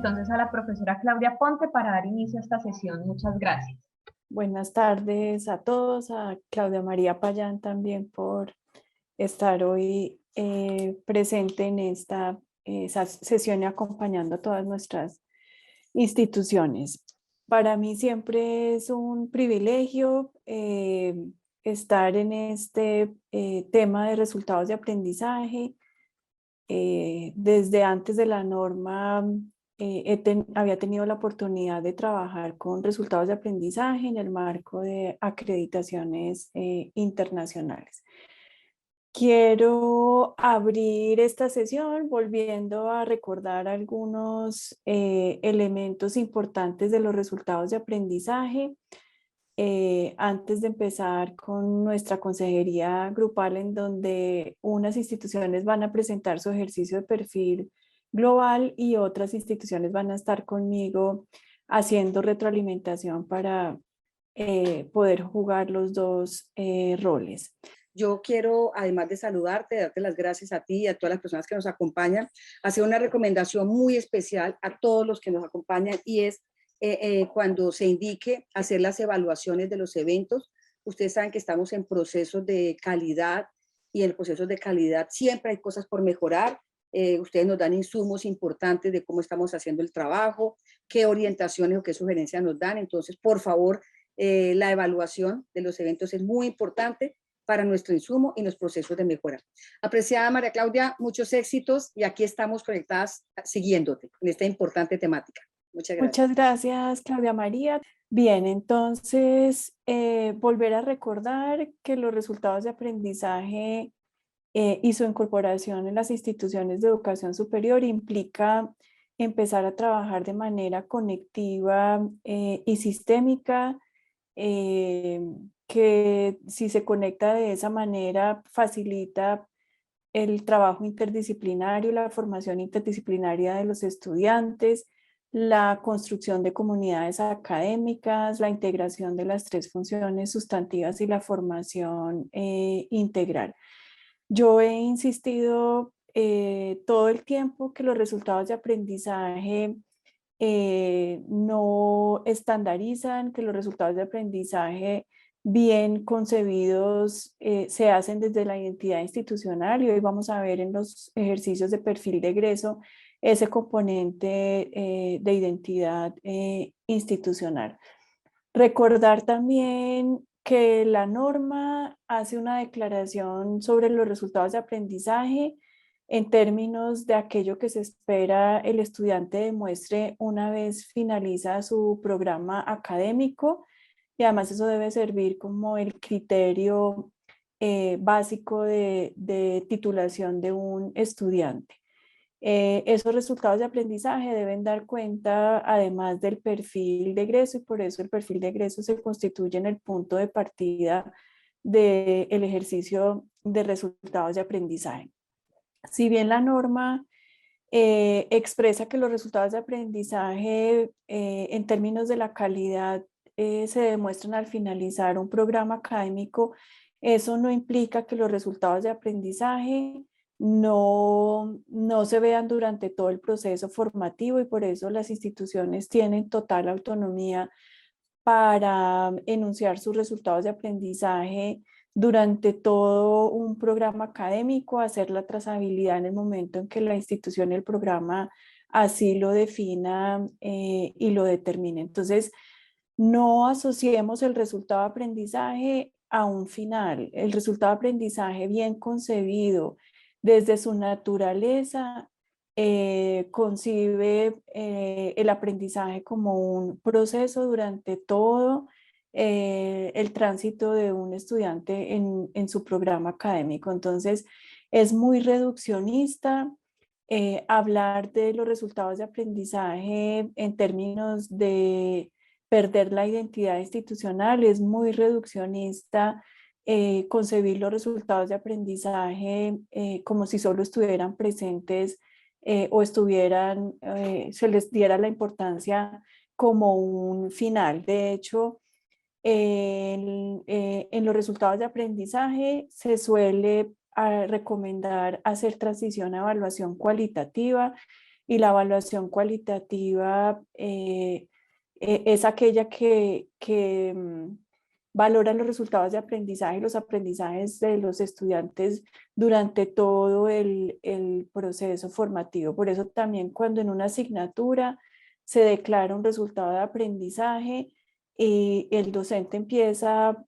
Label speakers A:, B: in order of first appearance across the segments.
A: entonces a la profesora Claudia Ponte para dar inicio a esta sesión. Muchas gracias.
B: Buenas tardes a todos, a Claudia María Payán también por estar hoy presente en esta sesión y acompañando a todas nuestras instituciones. Para mí siempre es un privilegio estar en este tema de resultados de aprendizaje. Desde antes de la norma había tenido la oportunidad de trabajar con resultados de aprendizaje en el marco de acreditaciones internacionales. Quiero abrir esta sesión volviendo a recordar algunos elementos importantes de los resultados de aprendizaje. Antes de empezar con nuestra consejería grupal, en donde unas instituciones van a presentar su ejercicio de perfil global y otras instituciones van a estar conmigo haciendo retroalimentación para poder jugar los dos roles.
C: Yo quiero, además de saludarte, darte las gracias a ti y a todas las personas que nos acompañan, hacer una recomendación muy especial a todos los que nos acompañan, y es cuando se indique hacer las evaluaciones de los eventos. Ustedes saben que estamos en procesos de calidad, y en procesos de calidad siempre hay cosas por mejorar. Ustedes nos dan insumos importantes de cómo estamos haciendo el trabajo, qué orientaciones o qué sugerencias nos dan. Entonces, por favor, la evaluación de los eventos es muy importante para nuestro insumo y los procesos de mejora. Apreciada María Claudia, muchos éxitos, y aquí estamos conectadas siguiéndote en esta importante temática. Muchas gracias.
B: Muchas gracias, Claudia María. Bien, entonces, volver a recordar que los resultados de aprendizaje y su incorporación en las instituciones de educación superior implica empezar a trabajar de manera conectiva y sistémica, que si se conecta de esa manera facilita el trabajo interdisciplinario, la formación interdisciplinaria de los estudiantes, la construcción de comunidades académicas, la integración de las tres funciones sustantivas y la formación integral. Yo he insistido todo el tiempo que los resultados de aprendizaje no estandarizan, que los resultados de aprendizaje bien concebidos se hacen desde la identidad institucional, y hoy vamos a ver en los ejercicios de perfil de egreso ese componente de identidad institucional. Recordar también que la norma hace una declaración sobre los resultados de aprendizaje en términos de aquello que se espera el estudiante demuestre una vez finaliza su programa académico, y además eso debe servir como el criterio básico de titulación de un estudiante. Esos resultados de aprendizaje deben dar cuenta además del perfil de egreso, y por eso el perfil de egreso se constituye en el punto de partida del ejercicio de resultados de aprendizaje. Si bien la norma expresa que los resultados de aprendizaje en términos de la calidad se demuestran al finalizar un programa académico, eso no implica que los resultados de aprendizaje no se vean durante todo el proceso formativo, y por eso las instituciones tienen total autonomía para enunciar sus resultados de aprendizaje durante todo un programa académico, hacer la trazabilidad en el momento en que la institución y el programa así lo defina y lo determine. Entonces, no asociemos el resultado de aprendizaje a un final. El resultado de aprendizaje bien concebido desde su naturaleza concibe el aprendizaje como un proceso durante todo el tránsito de un estudiante en su programa académico. Entonces, es muy reduccionista hablar de los resultados de aprendizaje en términos de perder la identidad institucional. Es muy reduccionista concebir los resultados de aprendizaje como si solo estuvieran presentes o estuvieran, se les diera la importancia como un final. De hecho, en los resultados de aprendizaje se suele recomendar hacer transición a evaluación cualitativa. y la evaluación cualitativa es aquella que valora los resultados de aprendizaje y los aprendizajes de los estudiantes durante todo el proceso formativo. Por eso también cuando en una asignatura se declara un resultado de aprendizaje y el docente empieza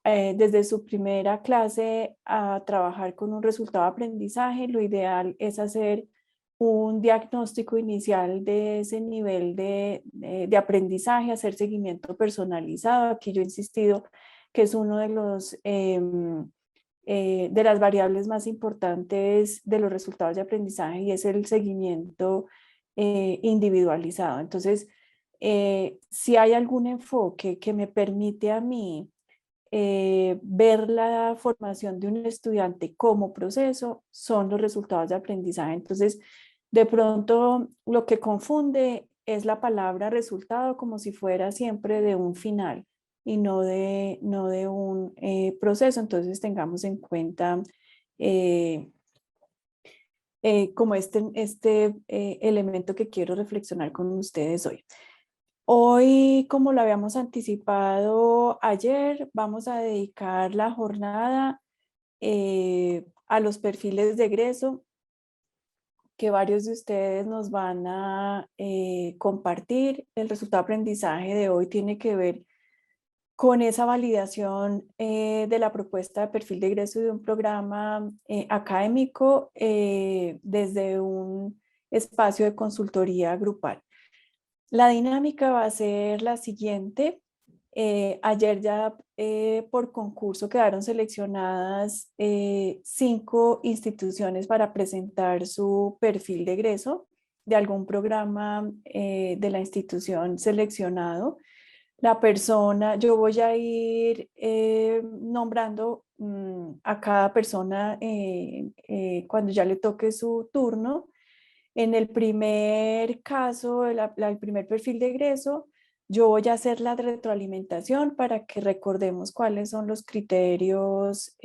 B: desde su primera clase a trabajar con un resultado de aprendizaje, lo ideal es hacer un diagnóstico inicial de ese nivel de aprendizaje, hacer seguimiento personalizado. Aquí yo he insistido que es uno de los de las variables más importantes de los resultados de aprendizaje y es el seguimiento individualizado. Entonces, si hay algún enfoque que me permite a mí ver la formación de un estudiante como proceso, son los resultados de aprendizaje. Entonces, de pronto lo que confunde es la palabra resultado como si fuera siempre de un final y no de un proceso. Entonces, tengamos en cuenta como este elemento que quiero reflexionar con ustedes hoy. Hoy, como lo habíamos anticipado ayer, vamos a dedicar la jornada a los perfiles de egreso que varios de ustedes nos van a compartir. El resultado de aprendizaje de hoy tiene que ver con esa validación de la propuesta de perfil de egreso de un programa académico desde un espacio de consultoría grupal. La dinámica va a ser la siguiente. Ayer ya por concurso quedaron seleccionadas 5 instituciones para presentar su perfil de egreso de algún programa de la institución seleccionado. La persona, yo voy a ir nombrando a cada persona cuando ya le toque su turno. En el primer caso, el primer perfil de egreso, yo voy a hacer la retroalimentación para que recordemos cuáles son los criterios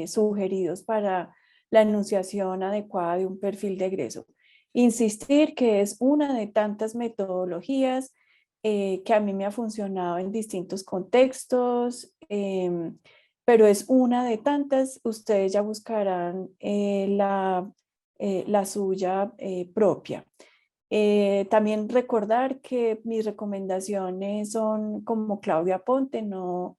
B: sugeridos para la enunciación adecuada de un perfil de egreso. Insistir que es una de tantas metodologías que a mí me ha funcionado en distintos contextos, pero es una de tantas. Ustedes ya buscarán la suya propia. También recordar que mis recomendaciones son como Claudia Ponte, no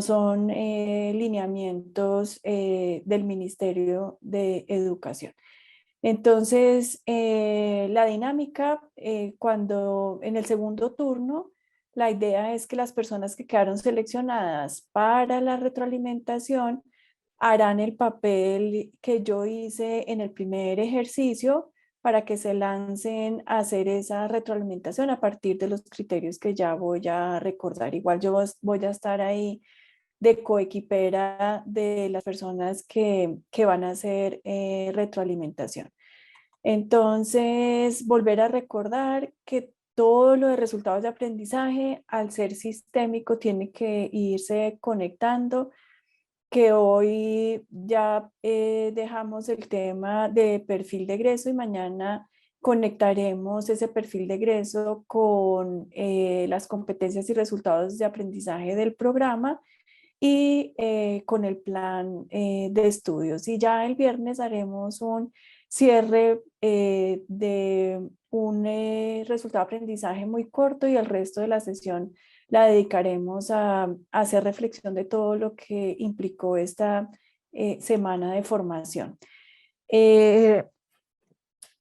B: son lineamientos del Ministerio de Educación. Entonces, la dinámica, cuando en el segundo turno, la idea es que las personas que quedaron seleccionadas para la retroalimentación harán el papel que yo hice en el primer ejercicio para que se lancen a hacer esa retroalimentación a partir de los criterios que ya voy a recordar. Igual yo voy a estar ahí de coequipera de las personas que van a hacer retroalimentación. Entonces, volver a recordar que todo lo de resultados de aprendizaje, al ser sistémico, tiene que irse conectando, que hoy ya dejamos el tema de perfil de egreso y mañana conectaremos ese perfil de egreso con las competencias y resultados de aprendizaje del programa y con el plan de estudios. Y ya el viernes haremos un cierre de un resultado de aprendizaje muy corto y el resto de la sesión la dedicaremos a hacer reflexión de todo lo que implicó esta semana de formación.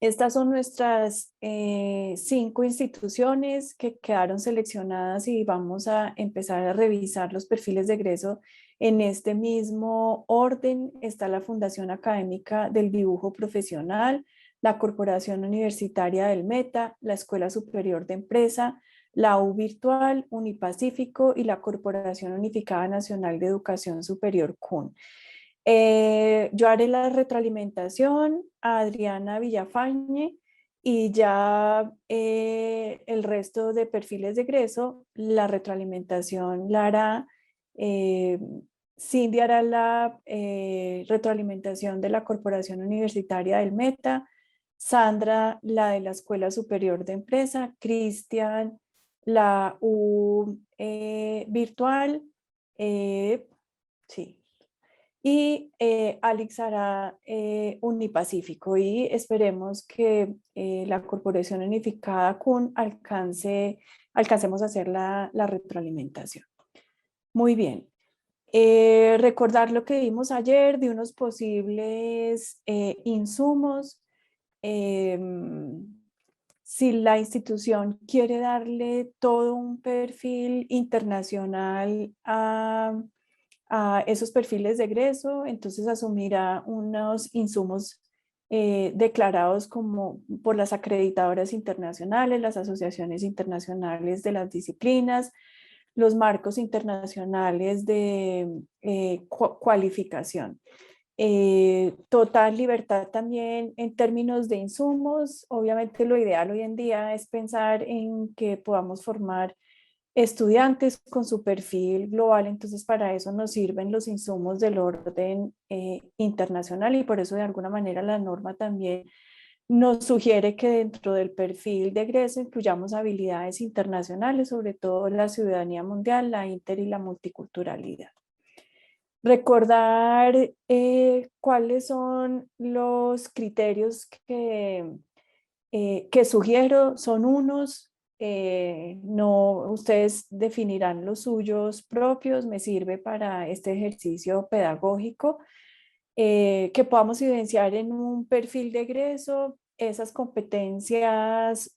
B: Estas son nuestras 5 instituciones que quedaron seleccionadas y vamos a empezar a revisar los perfiles de egreso en este mismo orden. Está la Fundación Académica del Dibujo Profesional, la Corporación Universitaria del Meta, la Escuela Superior de Empresa, la U Virtual, Unipacífico y la Corporación Unificada Nacional de Educación Superior, CUN. Yo haré la retroalimentación a Adriana Villafañe y ya el resto de perfiles de egreso, la retroalimentación la hará, Cindy hará la retroalimentación de la Corporación Universitaria del Meta, Sandra la de la Escuela Superior de Empresa, Cristian la U virtual, sí, y Alex hará Unipacífico, y esperemos que la Corporación Unificada CUN alcancemos a hacer la retroalimentación. Muy bien. Recordar lo que vimos ayer de unos posibles insumos. Si la institución quiere darle todo un perfil internacional a esos perfiles de egreso, entonces asumirá unos insumos declarados como por las acreditadoras internacionales, las asociaciones internacionales de las disciplinas, los marcos internacionales de cualificación. Total libertad también en términos de insumos. Obviamente lo ideal hoy en día es pensar en que podamos formar estudiantes con su perfil global, entonces para eso nos sirven los insumos del orden internacional, y por eso de alguna manera la norma también nos sugiere que dentro del perfil de egreso incluyamos habilidades internacionales, sobre todo la ciudadanía mundial, la inter y la multiculturalidad. Recordar cuáles son los criterios que sugiero. Son unos, no, ustedes definirán los suyos propios. Me sirve para este ejercicio pedagógico, que podamos evidenciar en un perfil de egreso esas competencias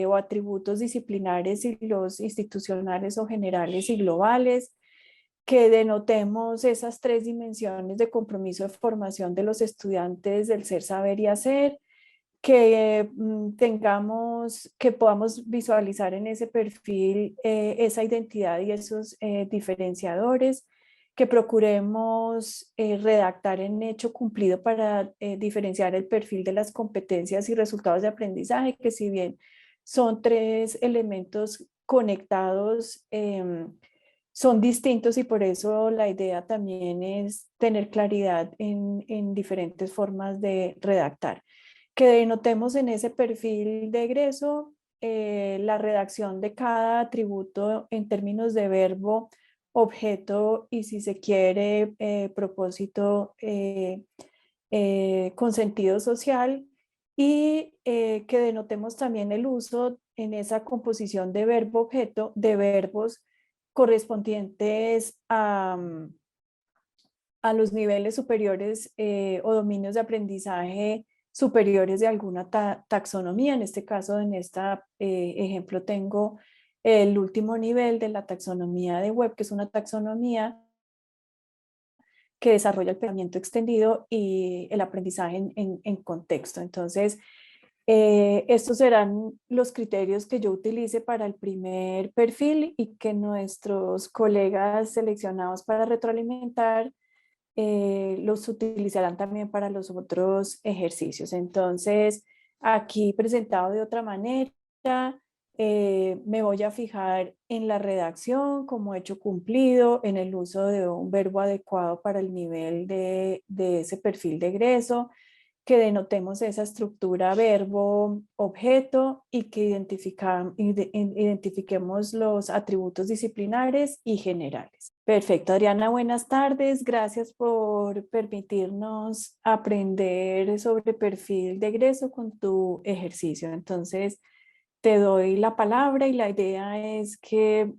B: o atributos disciplinares y los institucionales o generales y globales, que denotemos esas tres dimensiones de compromiso de formación de los estudiantes del ser, saber y hacer, que que podamos visualizar en ese perfil esa identidad y esos diferenciadores, que procuremos redactar en hecho cumplido para diferenciar el perfil de las competencias y resultados de aprendizaje, que si bien son tres elementos conectados, son distintos, y por eso la idea también es tener claridad en diferentes formas de redactar. Que denotemos en ese perfil de egreso la redacción de cada atributo en términos de verbo, objeto y, si se quiere, propósito con sentido social, y que denotemos también el uso en esa composición de verbo-objeto de verbos correspondientes a los niveles superiores o dominios de aprendizaje superiores de alguna taxonomía. En este caso, en este ejemplo, tengo el último nivel de la taxonomía de Webb, que es una taxonomía que desarrolla el pensamiento extendido y el aprendizaje en contexto. Entonces, estos serán los criterios que yo utilice para el primer perfil, y que nuestros colegas seleccionados para retroalimentar los utilizarán también para los otros ejercicios. Entonces, aquí presentado de otra manera, me voy a fijar en la redacción como hecho cumplido, en el uso de un verbo adecuado para el nivel de ese perfil de egreso, que denotemos esa estructura verbo-objeto, y que identifiquemos los atributos disciplinares y generales. Perfecto, Adriana, buenas tardes. Gracias por permitirnos aprender sobre perfil de egreso con tu ejercicio. Entonces, te doy la palabra, y la idea es que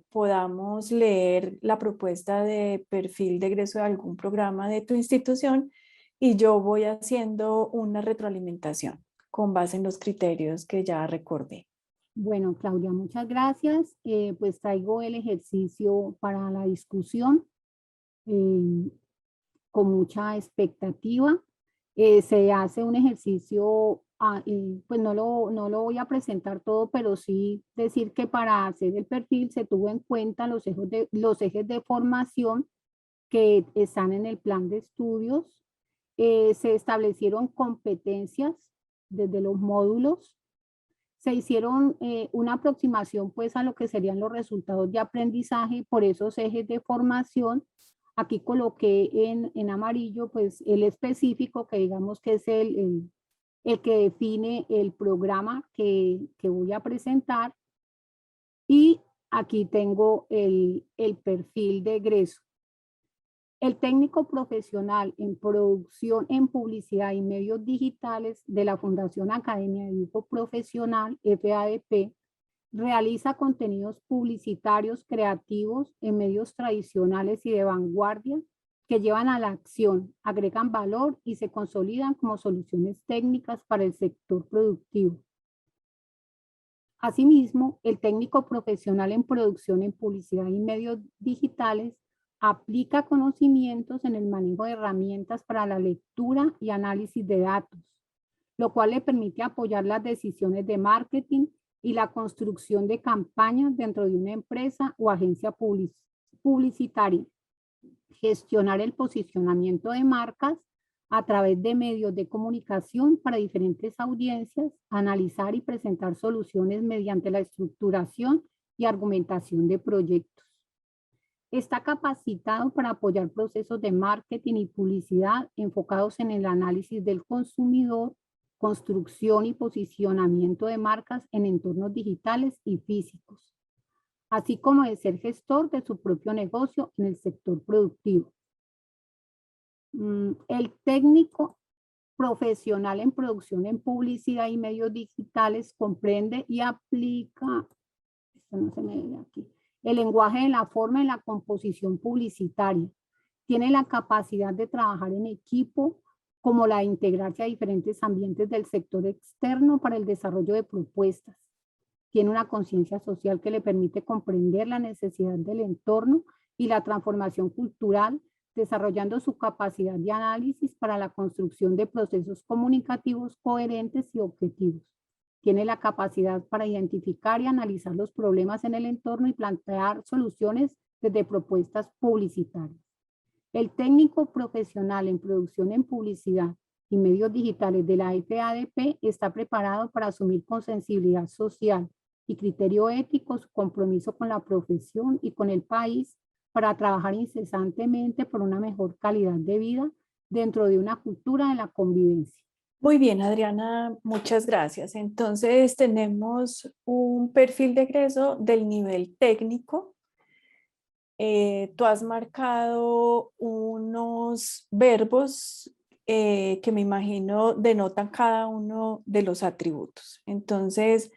B: podamos leer la propuesta de perfil de egreso de algún programa de tu institución, y yo voy haciendo una retroalimentación con base en los criterios que ya recordé.
D: Bueno, Claudia, muchas gracias. Pues traigo el ejercicio para la discusión con mucha expectativa. Se hace un ejercicio, pues no lo voy a presentar todo, pero sí decir que para hacer el perfil se tuvo en cuenta los ejes de formación que están en el plan de estudios. Se establecieron competencias desde los módulos. Se hicieron una aproximación pues a lo que serían los resultados de aprendizaje por esos ejes de formación. Aquí coloqué en amarillo pues el específico, que digamos que es el que define el programa que voy a presentar, y aquí tengo el perfil de egreso. El técnico profesional en producción en publicidad y medios digitales de la Fundación Academia de Dibujo Profesional, FADP, realiza contenidos publicitarios creativos en medios tradicionales y de vanguardia que llevan a la acción, agregan valor y se consolidan como soluciones técnicas para el sector productivo. Asimismo, el técnico profesional en producción en publicidad y medios digitales aplica conocimientos en el manejo de herramientas para la lectura y análisis de datos, lo cual le permite apoyar las decisiones de marketing y la construcción de campañas dentro de una empresa o agencia publicitaria, gestionar el posicionamiento de marcas a través de medios de comunicación para diferentes audiencias, analizar y presentar soluciones mediante la estructuración y argumentación de proyectos. Está capacitado para apoyar procesos de marketing y publicidad enfocados en el análisis del consumidor, construcción y posicionamiento de marcas en entornos digitales y físicos, así como de ser gestor de su propio negocio en el sector productivo. El técnico profesional en producción en publicidad y medios digitales comprende y aplica, esto no se me ve aquí, el lenguaje de la forma y la composición publicitaria. Tiene la capacidad de trabajar en equipo, como la de integrarse a diferentes ambientes del sector externo para el desarrollo de propuestas. Tiene una conciencia social que le permite comprender la necesidad del entorno y la transformación cultural, desarrollando su capacidad de análisis para la construcción de procesos comunicativos coherentes y objetivos. Tiene la capacidad para identificar y analizar los problemas en el entorno y plantear soluciones desde propuestas publicitarias. El técnico profesional en producción en publicidad y medios digitales de la FADP está preparado para asumir con sensibilidad social y criterio ético su compromiso con la profesión y con el país para trabajar incesantemente por una mejor calidad de vida dentro de una cultura de la convivencia.
B: Muy bien, Adriana, muchas gracias. Entonces tenemos un perfil de egreso del nivel técnico. Tú has marcado unos verbos que me imagino denotan cada uno de los atributos. Entonces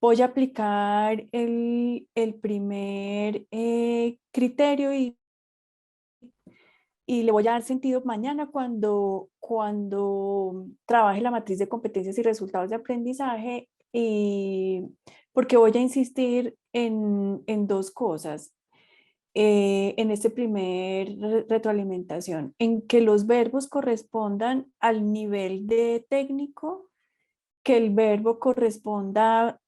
B: voy a aplicar el primer criterio y le voy a dar sentido mañana cuando trabaje la matriz de competencias y resultados de aprendizaje, porque voy a insistir en dos cosas en este primer retroalimentación, en que los verbos correspondan al nivel de técnico, que el verbo corresponda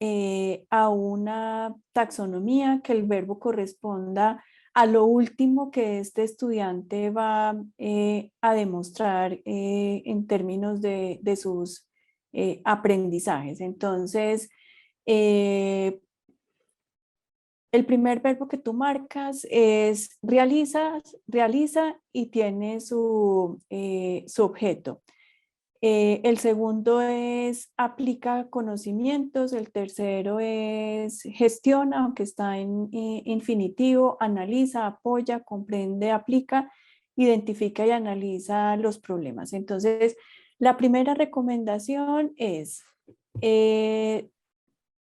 B: a una taxonomía, que el verbo corresponda a lo último que este estudiante va a demostrar en términos de sus aprendizajes. Entonces, el primer verbo que tú marcas es realiza y tiene su objeto. El segundo es aplica conocimientos, el tercero es gestiona, aunque está en infinitivo, analiza, apoya, comprende, aplica, identifica y analiza los problemas. Entonces, la primera recomendación es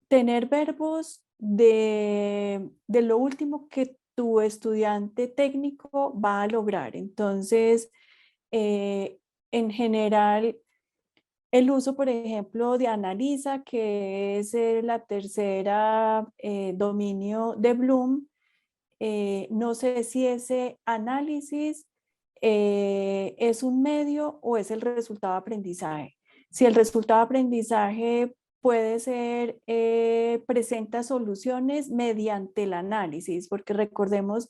B: tener verbos de lo último que tu estudiante técnico va a lograr. Entonces, en general, el uso, por ejemplo, de analiza, que es la tercera dominio de Bloom, no sé si ese análisis es un medio o es el resultado de aprendizaje. Si el resultado de aprendizaje puede ser, presenta soluciones mediante el análisis, porque recordemos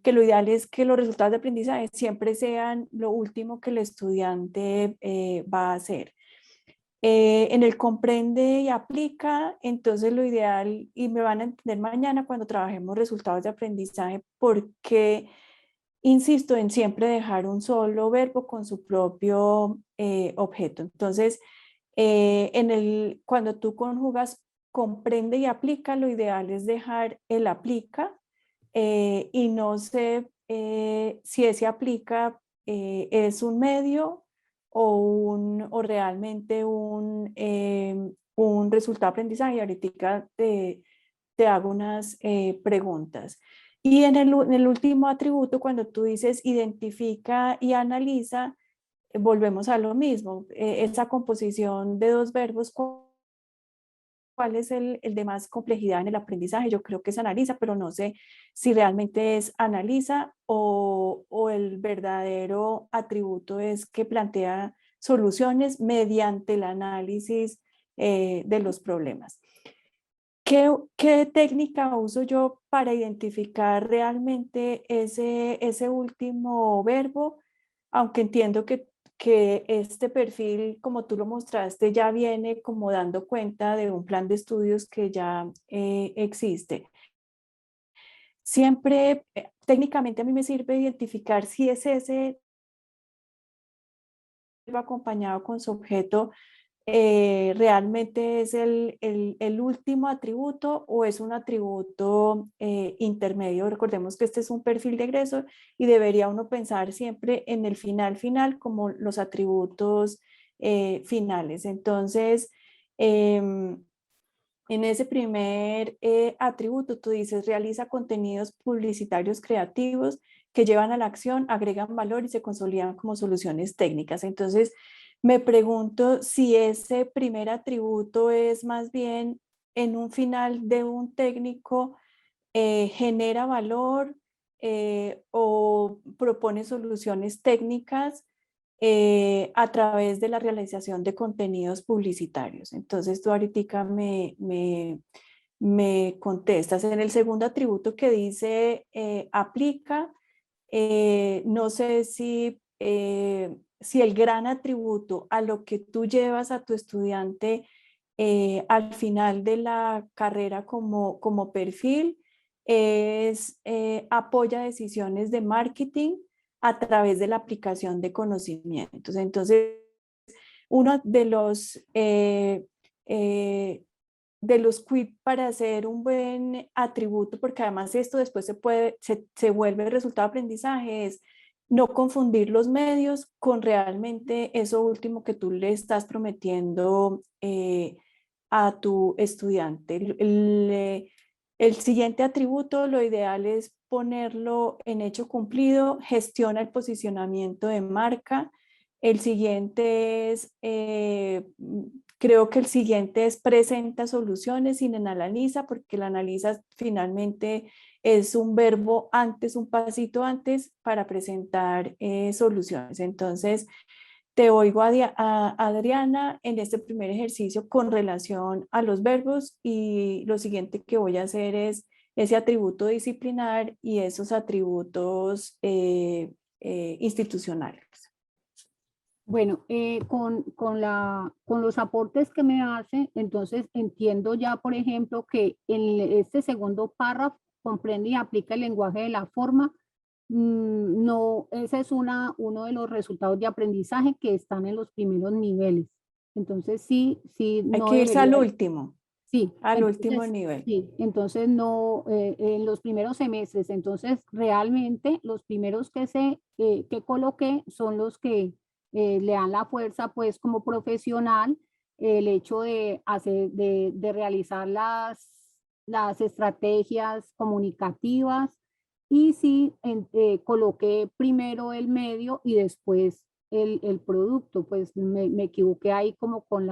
B: que lo ideal es que los resultados de aprendizaje siempre sean lo último que el estudiante va a hacer. En el comprende y aplica, entonces lo ideal, y me van a entender mañana cuando trabajemos resultados de aprendizaje, porque insisto en siempre dejar un solo verbo con su propio objeto. Entonces, Cuando tú conjugas comprende y aplica, lo ideal es dejar el aplica y no sé si ese aplica es un medio o realmente un resultado de aprendizaje. Ahorita te hago unas preguntas. Y en el último atributo, cuando tú dices identifica y analiza, volvemos a lo mismo. Esa composición de dos verbos, ¿cuál es el de más complejidad en el aprendizaje? Yo creo que es analiza, pero no sé si realmente es analiza o el verdadero atributo es que plantea soluciones mediante el análisis de los problemas. ¿Qué técnica uso yo para identificar realmente ese último verbo? Aunque entiendo que este perfil, como tú lo mostraste, ya viene como dando cuenta de un plan de estudios que ya existe. Siempre, técnicamente a mí me sirve identificar si es ese verbo acompañado con su objeto realmente es el último atributo o es un atributo intermedio. Recordemos que este es un perfil de egreso y debería uno pensar siempre en el final como los atributos finales. Entonces, en ese primer atributo tú dices realiza contenidos publicitarios creativos que llevan a la acción, agregan valor y se consolidan como soluciones técnicas. Entonces, me pregunto si ese primer atributo es más bien en un final de un técnico, genera valor o propone soluciones técnicas a través de la realización de contenidos publicitarios. Entonces tú ahorita me contestas. En el segundo atributo que dice aplica, no sé si el gran atributo a lo que tú llevas a tu estudiante al final de la carrera como perfil es apoya decisiones de marketing a través de la aplicación de conocimientos. Entonces, uno de los quid para hacer un buen atributo, porque además esto después se vuelve el resultado de aprendizaje, es no confundir los medios con realmente eso último que tú le estás prometiendo a tu estudiante. El siguiente atributo, lo ideal es ponerlo en hecho cumplido, gestiona el posicionamiento de marca. El siguiente es, creo que el siguiente es presenta soluciones sin el analiza, porque el analiza finalmente es un verbo antes, un pasito antes para presentar soluciones. Entonces, te oigo a Adriana en este primer ejercicio con relación a los verbos y lo siguiente que voy a hacer es ese atributo disciplinar y esos atributos institucionales.
D: Bueno, con los aportes que me hace, entonces entiendo ya, por ejemplo, que en este segundo párrafo comprende y aplica el lenguaje de la forma. No, ese es uno de los resultados de aprendizaje que están en los primeros niveles. Entonces, sí,
B: Hay
D: no
B: que irse al
D: debería.
B: último,
D: Sí,
B: al último
D: entonces,
B: nivel.
D: sí, entonces no, en los primeros semestres, entonces realmente los primeros que coloqué son los que le dan la fuerza pues como profesional, el hecho de realizar las estrategias comunicativas y sí, coloqué primero el medio y después el producto, pues me equivoqué ahí como con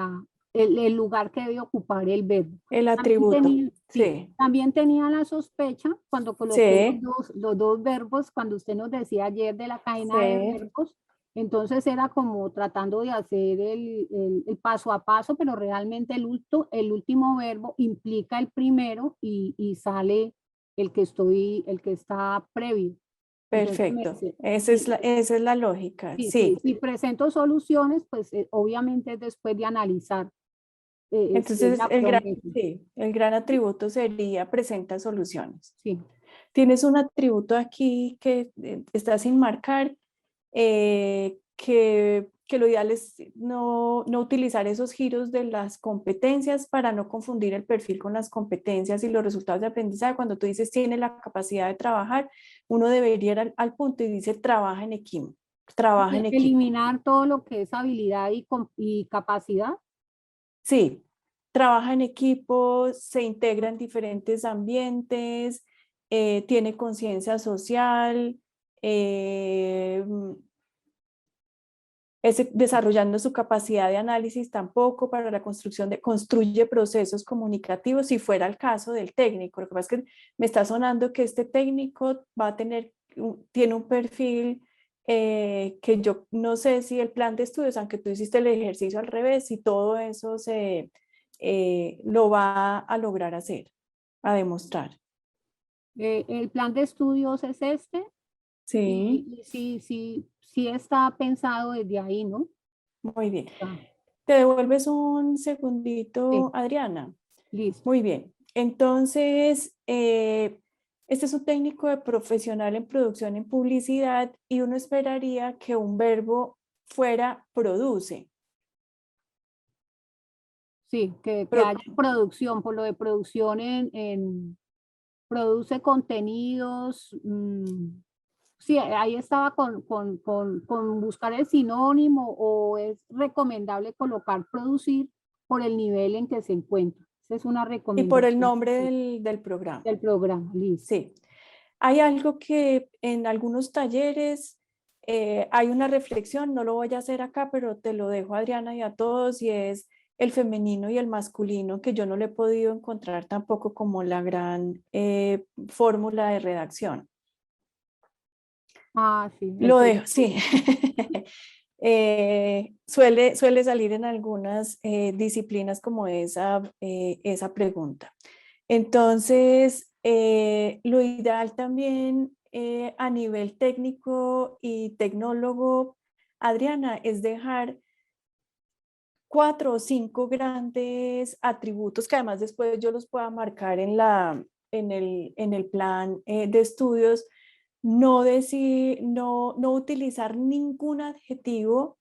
D: el lugar que debe ocupar el verbo.
B: El
D: También
B: atributo,
D: tenía, sí,
B: sí,
D: también tenía la sospecha cuando coloqué
B: sí,
D: los dos verbos, cuando usted nos decía ayer de la cadena de
B: sí.
D: verbos, entonces era como tratando de hacer el paso a paso, pero realmente el último verbo implica el primero y sale el que está previo. Entonces,
B: Perfecto.
D: sí,
B: Esa es la lógica,
D: sí,
B: sí.
D: si presento soluciones, pues obviamente es después de analizar si es
B: Entonces,
D: la promesa.
B: sí, el gran atributo sería presenta soluciones.
D: Sí,
B: Tienes un atributo aquí que está sin marcar, que que lo ideal es no utilizar esos giros de las competencias para no confundir el perfil con las competencias y los resultados de aprendizaje. Cuando tú dices tiene la capacidad de trabajar, uno debería ir al punto y dice trabaja en equipo. Trabaja en equipo.
D: Eliminar todo lo que es habilidad y capacidad.
B: Sí, trabaja en equipo, se integra en diferentes ambientes, tiene conciencia social, desarrollando su capacidad de análisis tampoco para la construye procesos comunicativos si fuera el caso del técnico. Lo que pasa es que me está sonando que este técnico va a tiene un perfil que yo no sé si el plan de estudios, aunque tú hiciste el ejercicio al revés, si todo eso lo va a lograr hacer, a demostrar.
D: El plan de estudios es este.
B: Sí,
D: Sí está pensado desde ahí, ¿no?
B: muy bien.
D: Ah,
B: ¿Te devuelves un segundito,
D: sí,
B: Adriana?
D: listo.
B: Muy bien. Entonces, este es un técnico de profesional en producción en publicidad y uno esperaría que un verbo fuera produce.
D: Sí, que
B: Pro-
D: haya producción, por lo de producción produce contenidos. Sí, ahí estaba con buscar el sinónimo, o es recomendable colocar producir por el nivel en que se encuentra. Esa es una
B: y por el
D: recomendación
B: nombre del programa.
D: del programa. Listo.
B: Sí. Hay algo que en algunos talleres hay una reflexión, no lo voy a hacer acá, pero te lo dejo, Adriana, y a todos, y es el femenino y el masculino, que yo no le he podido encontrar tampoco como la gran fórmula de redacción.
D: Ah, sí.
B: Lo dejo, sí. Suele salir en algunas disciplinas como esa pregunta. Entonces, lo ideal también a nivel técnico y tecnólogo, Adriana, es dejar 4 o 5 grandes atributos que además después yo los pueda marcar en el plan de estudios. No utilizar ningún adjetivo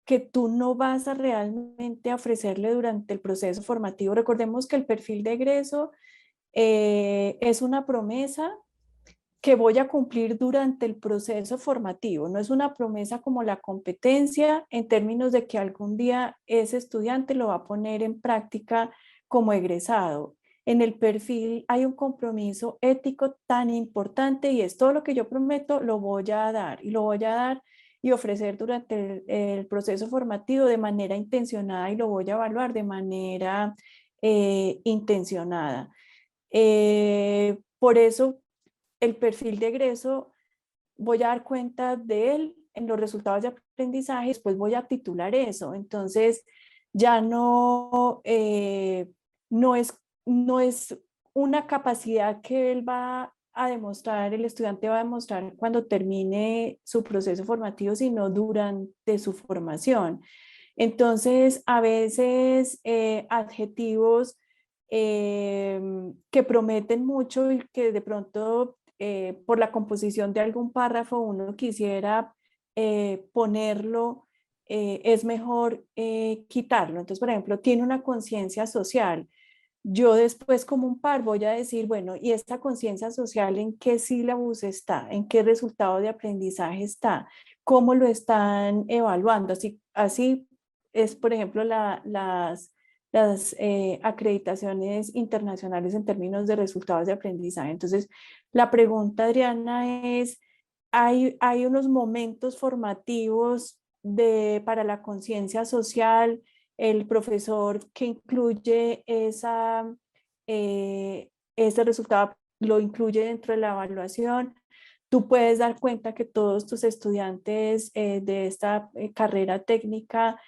B: que tú no vas a realmente ofrecerle durante el proceso formativo. Recordemos que el perfil de egreso es una promesa que voy a cumplir durante el proceso formativo. No es una promesa como la competencia en términos de que algún día ese estudiante lo va a poner en práctica como egresado. En el perfil hay un compromiso ético tan importante y es todo lo que yo prometo, lo voy a dar y lo voy a dar y ofrecer durante el proceso formativo de manera intencionada y lo voy a evaluar de manera intencionada. Por eso el perfil de egreso voy a dar cuenta de él en los resultados de aprendizaje, después voy a titular eso. Entonces ya no es una capacidad que él va a demostrar, el estudiante va a demostrar cuando termine su proceso formativo, sino durante su formación. Entonces, a veces adjetivos que prometen mucho y que de pronto por la composición de algún párrafo uno quisiera ponerlo, es mejor quitarlo. Entonces, por ejemplo, tiene una conciencia social. Yo después como un par voy a decir, bueno, ¿y esta conciencia social en qué sílabus está? ¿En qué resultado de aprendizaje está? ¿Cómo lo están evaluando? Así es, por ejemplo, las acreditaciones internacionales en términos de resultados de aprendizaje. Entonces, la pregunta, Adriana, es, ¿hay unos momentos formativos para la conciencia social, el profesor que incluye ese resultado, lo incluye dentro de la evaluación? Tú puedes dar cuenta que todos tus estudiantes de esta carrera técnica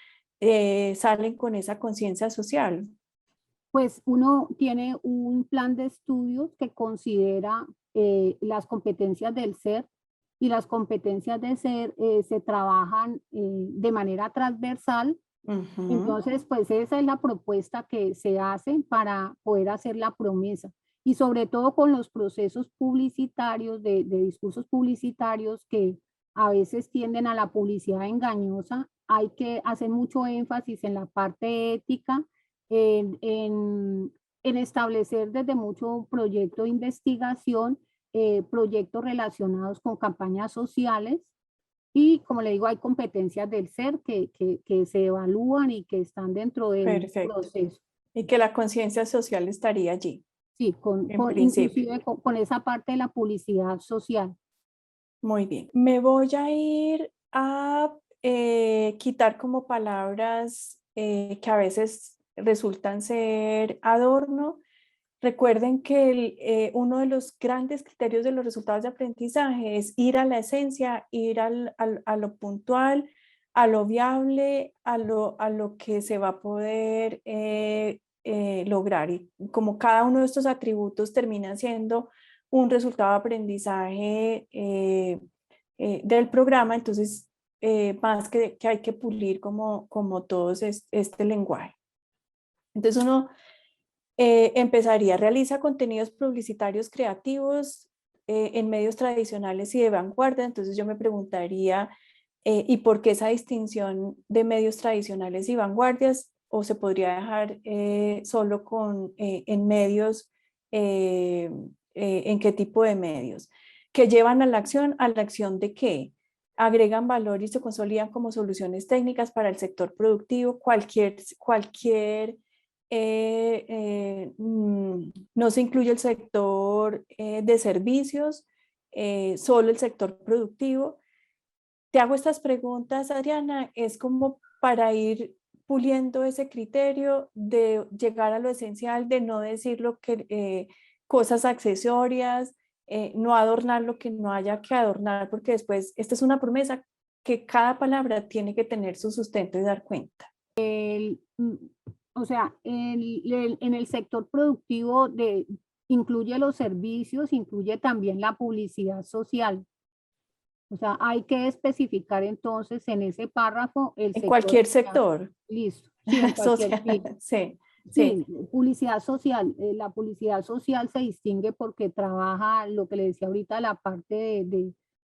B: salen con esa conciencia social.
D: Pues uno tiene un plan de estudios que considera las competencias del ser, y las competencias de ser se trabajan de manera transversal. Entonces, pues esa es la propuesta que se hace para poder hacer la promesa. Y sobre todo con los procesos publicitarios, de discursos publicitarios, que a veces tienden a la publicidad engañosa. Hay que hacer mucho énfasis en la parte ética, en establecer desde mucho proyecto de investigación, proyectos relacionados con campañas sociales. Y como le digo, hay competencias del ser que se evalúan y que están dentro del
B: Perfecto.
D: proceso.
B: Y que la conciencia social estaría allí,
D: Sí,
B: en principio.
D: inclusive con esa parte de la publicidad social.
B: Muy bien. Me voy a ir a quitar como palabras que a veces resultan ser adorno. Recuerden que uno de los grandes criterios de los resultados de aprendizaje es ir a la esencia, ir a lo puntual, a lo viable, a lo que se va a poder lograr. Y como cada uno de estos atributos termina siendo un resultado de aprendizaje del programa, entonces más que hay que pulir como todos este lenguaje. Entonces uno empezaría, realiza contenidos publicitarios creativos en medios tradicionales y de vanguardia. Entonces yo me preguntaría, ¿y por qué esa distinción de medios tradicionales y vanguardias? ¿O se podría dejar solo en medios, en qué tipo de medios? ¿Que llevan a la acción de qué? Agregan valor y se consolidan como soluciones técnicas para el sector productivo, no se incluye el sector de servicios, solo el sector productivo. Te hago estas preguntas, Adriana, es como para ir puliendo ese criterio de llegar a lo esencial, de no decir cosas accesorias, no adornar lo que no haya que adornar, porque después esta es una promesa que cada palabra tiene que tener su sustento y dar cuenta.
D: O sea, en el sector productivo incluye los servicios, incluye también la publicidad social. O sea, hay que especificar entonces en ese párrafo el
B: En
D: sector.
B: cualquier sector.
D: Listo. Sí, en cualquier
B: Social, sí.
D: Sí, publicidad social. La publicidad social se distingue porque trabaja lo que le decía ahorita, la parte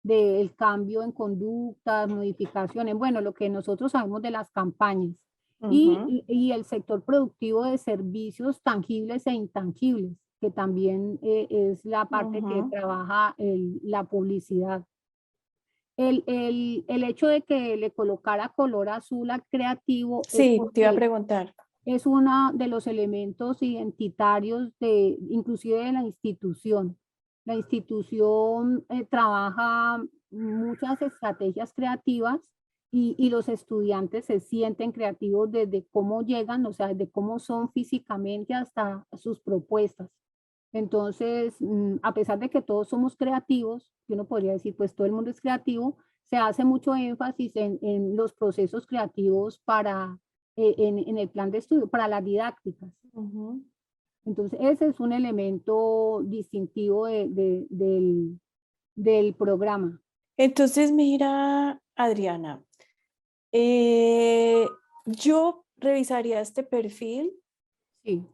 D: del cambio en conductas, modificaciones, bueno, lo que nosotros sabemos de las campañas. Y el sector productivo de servicios tangibles e intangibles, que también es la parte que trabaja la publicidad. El hecho de que le colocara color azul al creativo
B: sí, te iba a preguntar.
D: es uno de los elementos identitarios inclusive de la institución. La institución trabaja muchas estrategias creativas y los estudiantes se sienten creativos desde cómo llegan, o sea, desde cómo son físicamente hasta sus propuestas. Entonces, a pesar de que todos somos creativos, que uno podría decir, pues todo el mundo es creativo, se hace mucho énfasis en los procesos creativos en el plan de estudio, para las didácticas. Entonces, ese es un elemento distintivo del programa.
B: Entonces, mira, Adriana, yo revisaría este perfil.
D: Sí.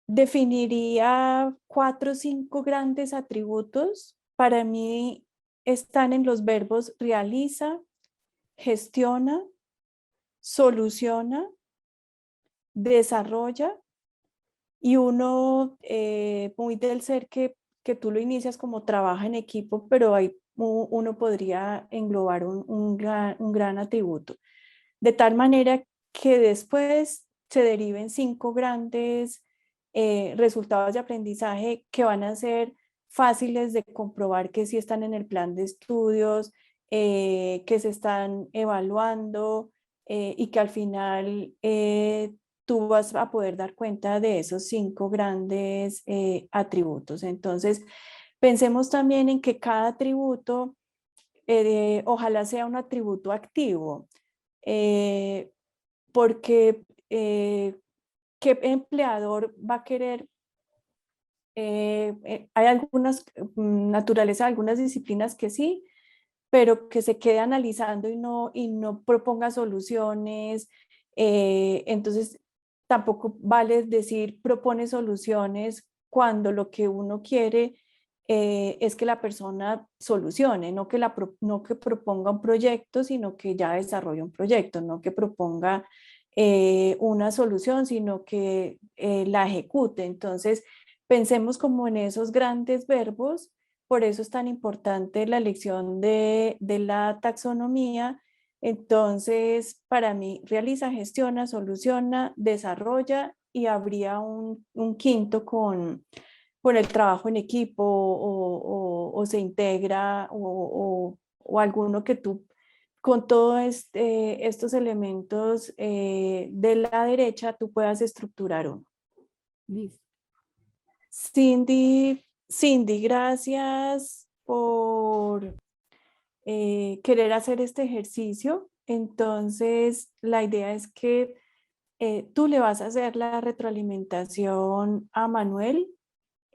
B: Definiría 4 o 5 grandes atributos. Para mí están en los verbos realiza, gestiona, soluciona, desarrolla, y uno muy del ser que tú lo inicias como trabaja en equipo, pero uno podría englobar un gran atributo. De tal manera que después se deriven 5 grandes resultados de aprendizaje que van a ser fáciles de comprobar que sí están en el plan de estudios, que se están evaluando y que al final tú vas a poder dar cuenta de esos 5 grandes atributos. Entonces, pensemos también en que cada atributo ojalá sea un atributo activo, porque ¿qué empleador va a querer? Hay algunas naturaleza, algunas disciplinas que sí, pero que se quede analizando y no proponga soluciones. Entonces, tampoco vale decir propone soluciones cuando lo que uno quiere es que la persona solucione, no que proponga un proyecto, sino que ya desarrolle un proyecto, no que proponga una solución, sino que la ejecute. Entonces, pensemos como en esos grandes verbos. Por eso es tan importante la elección de la taxonomía. Entonces, para mí, realiza, gestiona, soluciona, desarrolla, y habría un quinto con el trabajo en equipo, o se integra, o alguno que tú, con todos estos elementos de la derecha, tú puedas estructurar uno.
D: Listo.
B: Cindy, gracias por querer hacer este ejercicio. Entonces, la idea es que tú le vas a hacer la retroalimentación a Manuel,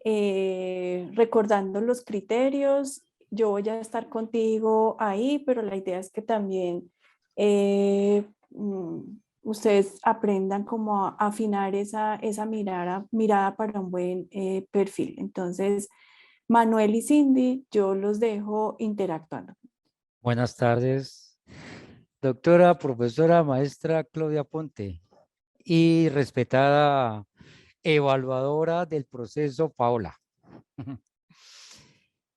B: recordando los criterios. Yo voy a estar contigo ahí, pero la idea es que también ustedes aprendan como a afinar esa mirada para un buen perfil. Entonces, Manuel y Cindy, yo los dejo interactuando.
E: Buenas tardes, doctora, profesora, maestra Claudia Ponte y respetada evaluadora del proceso, Paola.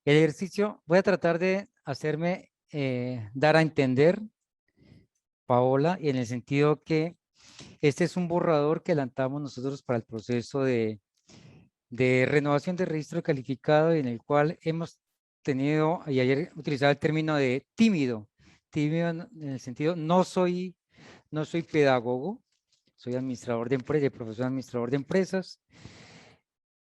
E: El ejercicio, voy a tratar de hacerme dar a entender, Paola, y en el sentido que este es un borrador que lanzamos nosotros para el proceso de renovación de registro calificado, en el cual hemos tenido, y ayer utilizaba el término de tímido en el sentido, no soy pedagogo, soy administrador de empresas, profesor administrador de empresas,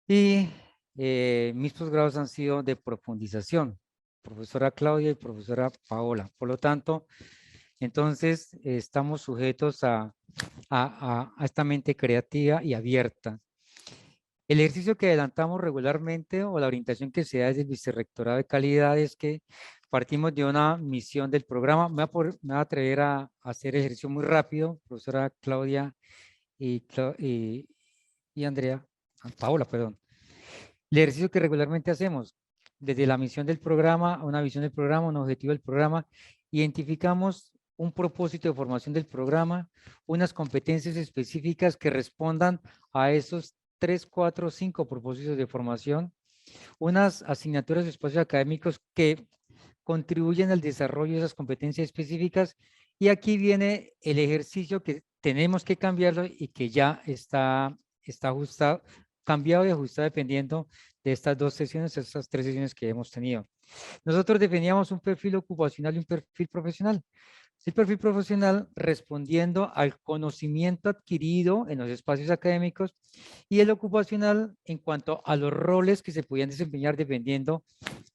E: y mis posgrados han sido de profundización, profesora Claudia y profesora Paola. Por lo tanto, entonces estamos sujetos a esta mente creativa y abierta. El ejercicio que adelantamos regularmente, o la orientación que se da desde el Vicerrectorado de Calidad, es que partimos de una misión del programa. Me voy a atrever a hacer el ejercicio muy rápido, profesora Claudia y Andrea, Paola, perdón. El ejercicio que regularmente hacemos, desde la misión del programa, una visión del programa, un objetivo del programa, identificamos un propósito de formación del programa, unas competencias específicas que respondan a esos 3, 4, 5 propósitos de formación, unas asignaturas de espacios académicos que contribuyen al desarrollo de esas competencias específicas, y aquí viene el ejercicio que tenemos que cambiarlo y que ya está ajustado, cambiado y ajustado dependiendo de estas 2 sesiones, estas 3 sesiones que hemos tenido. Nosotros definíamos un perfil ocupacional y un perfil profesional. El perfil profesional respondiendo al conocimiento adquirido en los espacios académicos, y el ocupacional en cuanto a los roles que se podían desempeñar dependiendo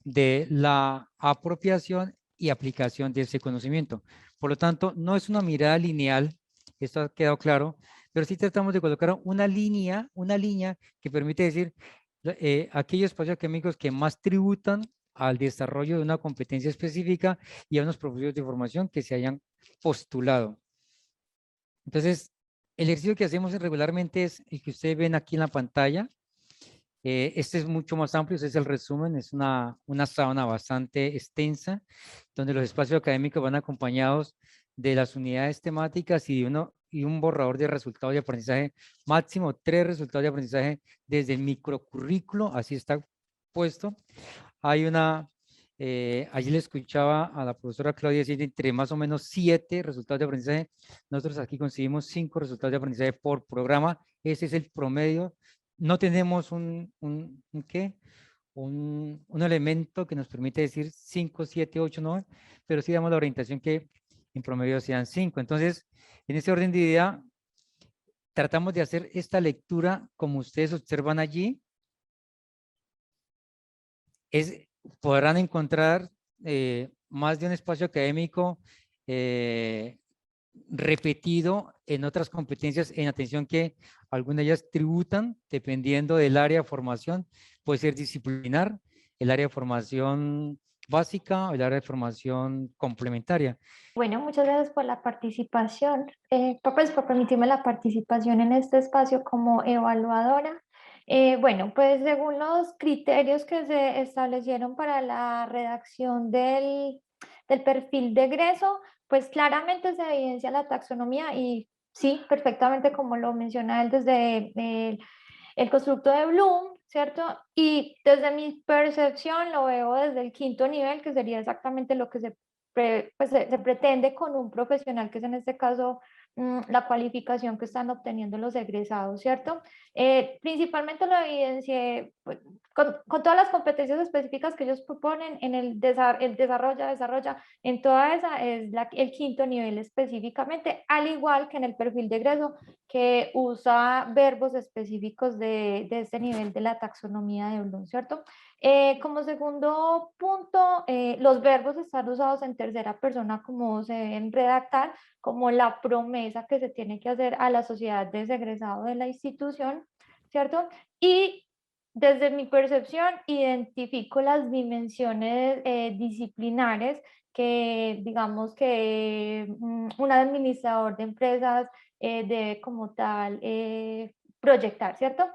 E: de la apropiación y aplicación de ese conocimiento. Por lo tanto, no es una mirada lineal, esto ha quedado claro, pero sí tratamos de colocar una línea que permite decir aquellos espacios académicos que más tributan al desarrollo de una competencia específica y a unos propósitos de formación que se hayan postulado. Entonces, el ejercicio que hacemos regularmente es el que ustedes ven aquí en la pantalla. Este es mucho más amplio, este es el resumen, es una sábana bastante extensa, donde los espacios académicos van acompañados de las unidades temáticas y un borrador de resultados de aprendizaje, máximo 3 resultados de aprendizaje desde el microcurrículo, así está puesto. Hay allí le escuchaba a la profesora Claudia decir entre más o menos 7 resultados de aprendizaje. Nosotros aquí conseguimos 5 resultados de aprendizaje por programa. Ese es el promedio. No tenemos un elemento que nos permite decir 5, 7, 8, 9, pero sí damos la orientación que en promedio sean 5. Entonces, en ese orden de idea, tratamos de hacer esta lectura como ustedes observan allí. Podrán encontrar más de un espacio académico repetido en otras competencias en atención, que algunas de ellas tributan dependiendo del área de formación. Puede ser disciplinar, el área de formación básica o el área de formación complementaria.
F: Bueno, muchas gracias por la participación, por permitirme la participación en este espacio como evaluadora. Bueno, pues según los criterios que se establecieron para la redacción del perfil de egreso, pues claramente se evidencia la taxonomía y sí, perfectamente como lo menciona él desde el constructo de Bloom, ¿cierto? Y desde mi percepción lo veo desde el quinto nivel, que sería exactamente lo que se pretende con un profesional, que es en este caso la cualificación que están obteniendo los egresados, ¿cierto? Principalmente lo evidencié pues, con todas las competencias específicas que ellos proponen en el desarrolla, en toda esa es el quinto nivel específicamente, al igual que en el perfil de egreso, que usa verbos específicos de este nivel de la taxonomía de Bloom, ¿cierto? Como segundo punto, los verbos están usados en tercera persona como se deben redactar, como la promesa que se tiene que hacer a la sociedad de egresado de la institución, ¿cierto? Y desde mi percepción identifico las dimensiones disciplinares que digamos que un administrador de empresas debe como tal proyectar, ¿cierto?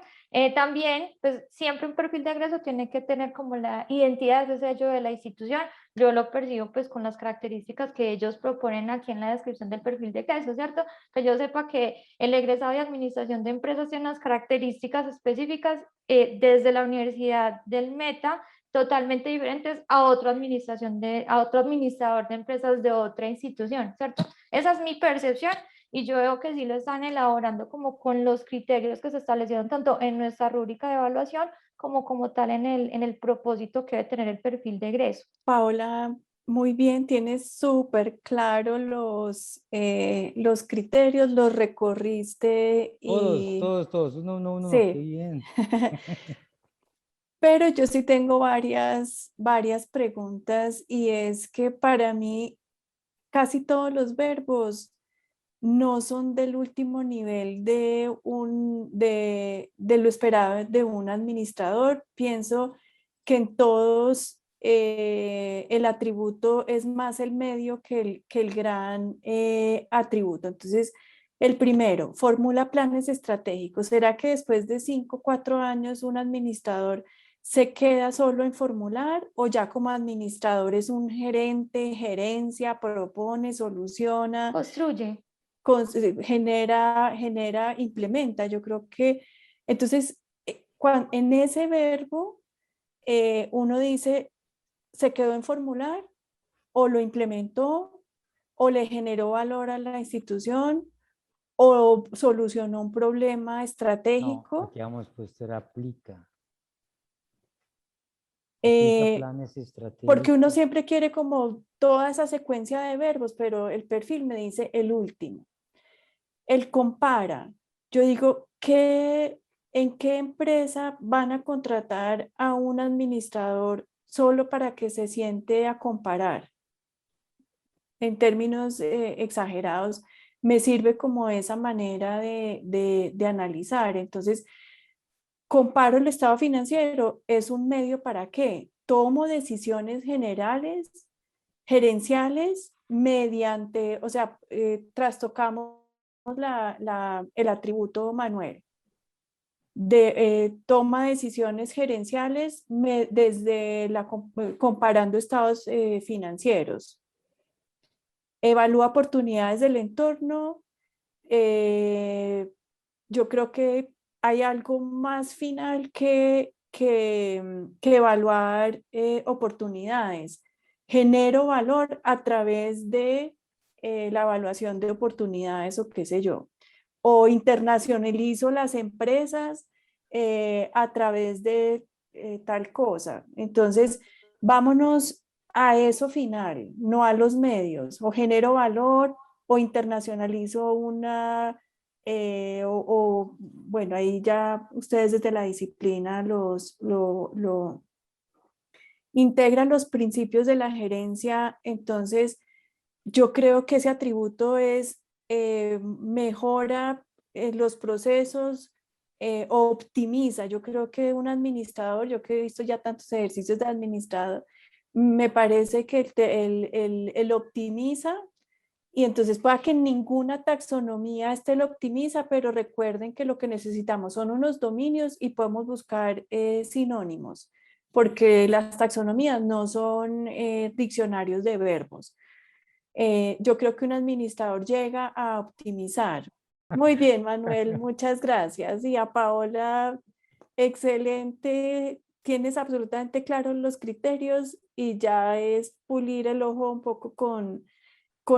F: También, pues siempre un perfil de egreso tiene que tener como la identidad, ese sello de la institución. Yo lo percibo pues con las características que ellos proponen aquí en la descripción del perfil de egreso, ¿cierto? Que yo sepa que el egresado de administración de empresas tiene unas características específicas desde la Universidad del Meta, totalmente diferentes a otro administrador de empresas de otra institución, ¿cierto? Esa es mi percepción y yo veo que sí lo están elaborando como con los criterios que se establecieron tanto en nuestra rúbrica de evaluación como tal en el propósito que debe tener el perfil de egreso.
B: Paola, muy bien, tienes súper claro los criterios, los recorriste y
E: Todos. No, qué
B: sí.
E: bien.
B: Pero yo sí tengo varias preguntas y es que para mí casi todos los verbos no son del último nivel de lo esperado de un administrador. Pienso que en todos el atributo es más el medio que el gran atributo. Entonces, el primero, formula planes estratégicos. ¿Será que después de 5, 4 años un administrador se queda solo en formular o ya como administrador es un gerente, gerencia, propone, soluciona?
F: Construye.
B: Genera, implementa? Yo creo que entonces en ese verbo uno dice, se quedó en formular o lo implementó o le generó valor a la institución o solucionó un problema
E: No,
B: estratégico.
E: aquí vamos pues era aplica. Aplica
B: eh,
E: planes
B: Porque uno
E: estratégicos.
B: siempre quiere como toda esa secuencia de verbos, pero el perfil me dice el último. El compara. Yo digo, ¿en qué empresa van a contratar a un administrador solo para que se siente a comparar? En términos exagerados, me sirve como esa manera de analizar. Entonces, comparo el estado financiero, ¿es un medio para qué? Tomo decisiones generales, gerenciales, mediante, o sea, trastocamos el atributo Manuel. Toma decisiones gerenciales desde comparando estados financieros. Evalúa oportunidades del entorno. Yo creo que hay algo más final que evaluar oportunidades. Genero valor a través de la evaluación de oportunidades o qué sé yo. O internacionalizo las empresas a través de tal cosa. Entonces, vámonos a eso final, no a los medios. O genero valor o internacionalizo bueno, ahí ya ustedes desde la disciplina lo integran los principios de la gerencia. Entonces, yo creo que ese atributo es mejora los procesos, optimiza. Yo creo que un administrador, yo que he visto ya tantos ejercicios de administrador, me parece que el optimiza Y entonces pueda que ninguna taxonomía lo optimiza, pero recuerden que lo que necesitamos son unos dominios y podemos buscar sinónimos, porque las taxonomías no son diccionarios de verbos. Yo creo que un administrador llega a optimizar. Muy bien, Manuel, muchas gracias. Y a Paola, excelente. Tienes absolutamente claros los criterios y ya es pulir el ojo un poco con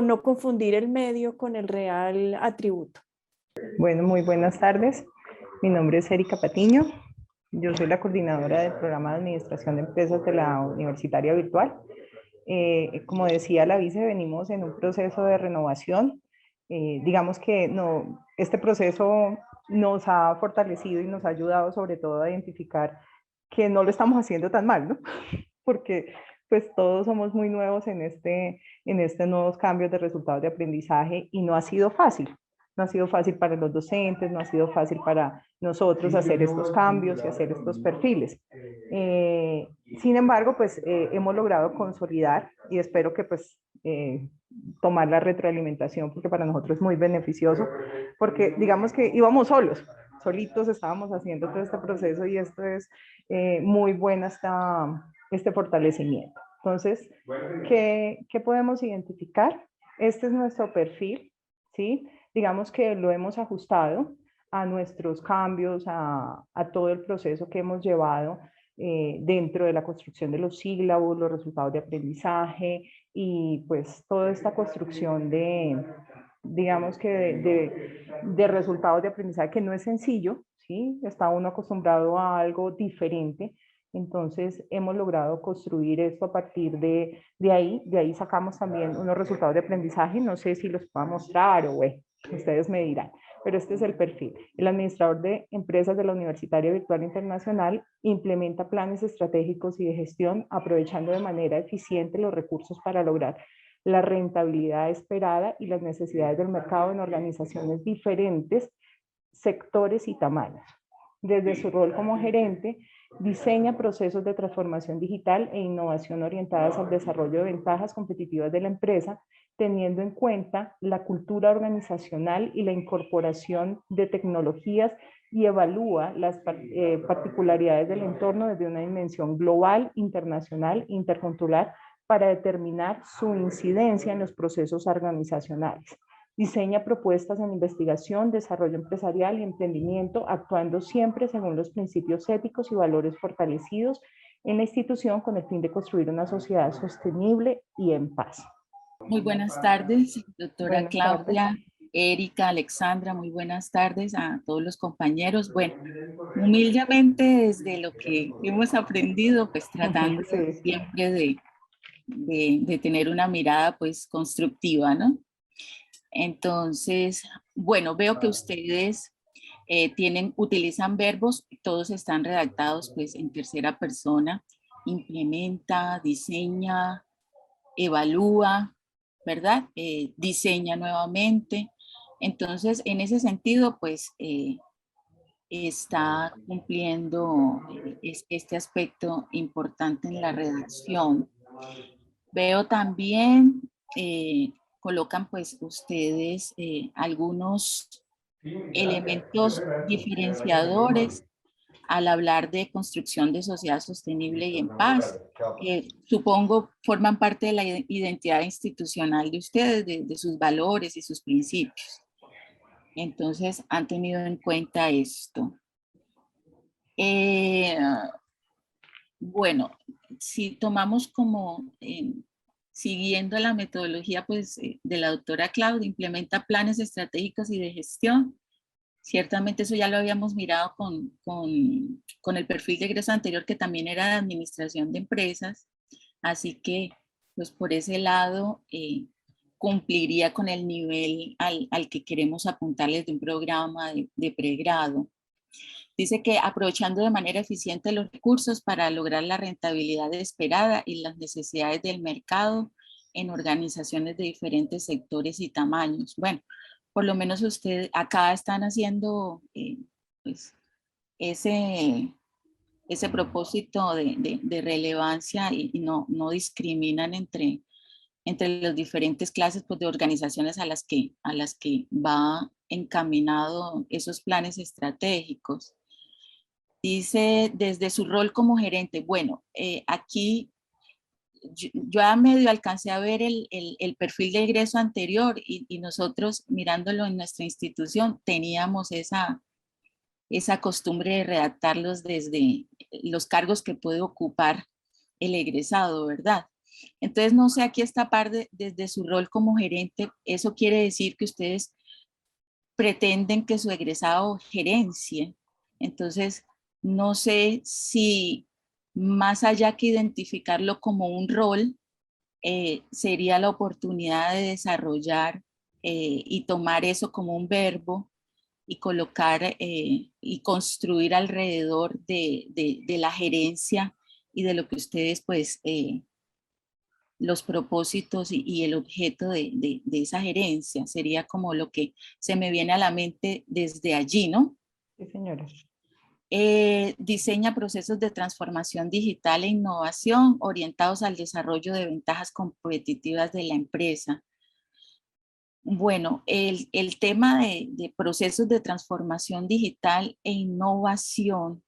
B: no confundir el medio con el real atributo.
G: Bueno, muy buenas tardes. Mi nombre es Erika Patiño. Yo soy la coordinadora del programa de administración de empresas de la Universitaria Virtual. Como decía la vice, venimos en un proceso de renovación. Digamos que este proceso nos ha fortalecido y nos ha ayudado sobre todo a identificar que no lo estamos haciendo tan mal, ¿no? Porque pues todos somos muy nuevos en estos nuevos cambios de resultados de aprendizaje y no ha sido fácil. No ha sido fácil para los docentes, no ha sido fácil para nosotros hacer estos cambios y hacer estos perfiles. Sin embargo, pues hemos logrado consolidar y espero que pues tomar la retroalimentación porque para nosotros es muy beneficioso porque digamos que íbamos solitos estábamos haciendo todo este proceso y esto es muy buena este fortalecimiento. Entonces, ¿qué podemos identificar? Este es nuestro perfil, ¿sí? Digamos que lo hemos ajustado a nuestros cambios, a todo el proceso que hemos llevado dentro de la construcción de los sílabos, los resultados de aprendizaje y pues toda esta construcción digamos que de resultados de aprendizaje que no es sencillo, ¿sí? Está uno acostumbrado a algo diferente. Entonces hemos logrado construir esto a partir de ahí sacamos también unos resultados de aprendizaje, no sé si los puedo mostrar o bueno, ustedes me dirán, pero este es el perfil. El administrador de empresas de la Universitaria Virtual Internacional implementa planes estratégicos y de gestión aprovechando de manera eficiente los recursos para lograr la rentabilidad esperada y las necesidades del mercado en organizaciones diferentes, sectores y tamaños. Desde su rol como gerente, diseña procesos de transformación digital e innovación orientadas al desarrollo de ventajas competitivas de la empresa, teniendo en cuenta la cultura organizacional y la incorporación de tecnologías y evalúa las particularidades del entorno desde una dimensión global, internacional, intercultural, para determinar su incidencia en los procesos organizacionales. Diseña propuestas en investigación, desarrollo empresarial y emprendimiento, actuando siempre según los principios éticos y valores fortalecidos en la institución con el fin de construir una sociedad sostenible y en paz.
H: Muy buenas tardes, doctora
G: Buenas
H: Claudia,
G: tardes.
H: Erika, Alexandra, muy buenas tardes a todos los compañeros. Bueno, humildemente desde lo que hemos aprendido, pues tratando
G: Sí.
H: siempre de tener una mirada pues constructiva, ¿no? Entonces, bueno, veo que ustedes utilizan verbos, todos están redactados pues en tercera persona, implementa, diseña, evalúa, ¿verdad? Diseña nuevamente. Entonces, en ese sentido, pues está cumpliendo este aspecto importante en la redacción. Veo también, colocan pues ustedes algunos elementos diferenciadores al hablar de construcción de sociedad sostenible y en paz, que supongo forman parte de la identidad institucional de ustedes, de sus valores y sus principios. Entonces, han tenido en cuenta esto. Bueno, si tomamos como, siguiendo la metodología pues, de la doctora Claudia, implementa planes estratégicos y de gestión. Ciertamente eso ya lo habíamos mirado con el perfil de egreso anterior, que también era de administración de empresas. Así que, pues por ese lado, cumpliría con el nivel al que queremos apuntarles de un programa de pregrado. Dice que aprovechando de manera eficiente los recursos para lograr la rentabilidad esperada y las necesidades del mercado en organizaciones de diferentes sectores y tamaños. Bueno, por lo menos ustedes acá están haciendo pues, ese propósito de relevancia y no discriminan entre entre las diferentes clases pues, de organizaciones a las que va encaminado esos planes estratégicos. Dice, desde su rol como gerente, bueno, aquí yo a medio alcancé a ver el perfil de egreso anterior y nosotros mirándolo en nuestra institución teníamos esa costumbre de redactarlos desde los cargos que puede ocupar el egresado, ¿verdad? Entonces, no sé, aquí esta parte, desde su rol como gerente, eso quiere decir que ustedes pretenden que su egresado gerencie. Entonces, no sé si más allá que identificarlo como un rol, sería la oportunidad de desarrollar y tomar eso como un verbo y colocar y construir alrededor de la gerencia y de lo que ustedes pues los propósitos y el objeto de esa gerencia. Sería como lo que se me viene a la mente desde allí, ¿no?
G: Sí, señora.
H: Diseña procesos de transformación digital e innovación orientados al desarrollo de ventajas competitivas de la empresa. Bueno, el tema de procesos de transformación digital e innovación,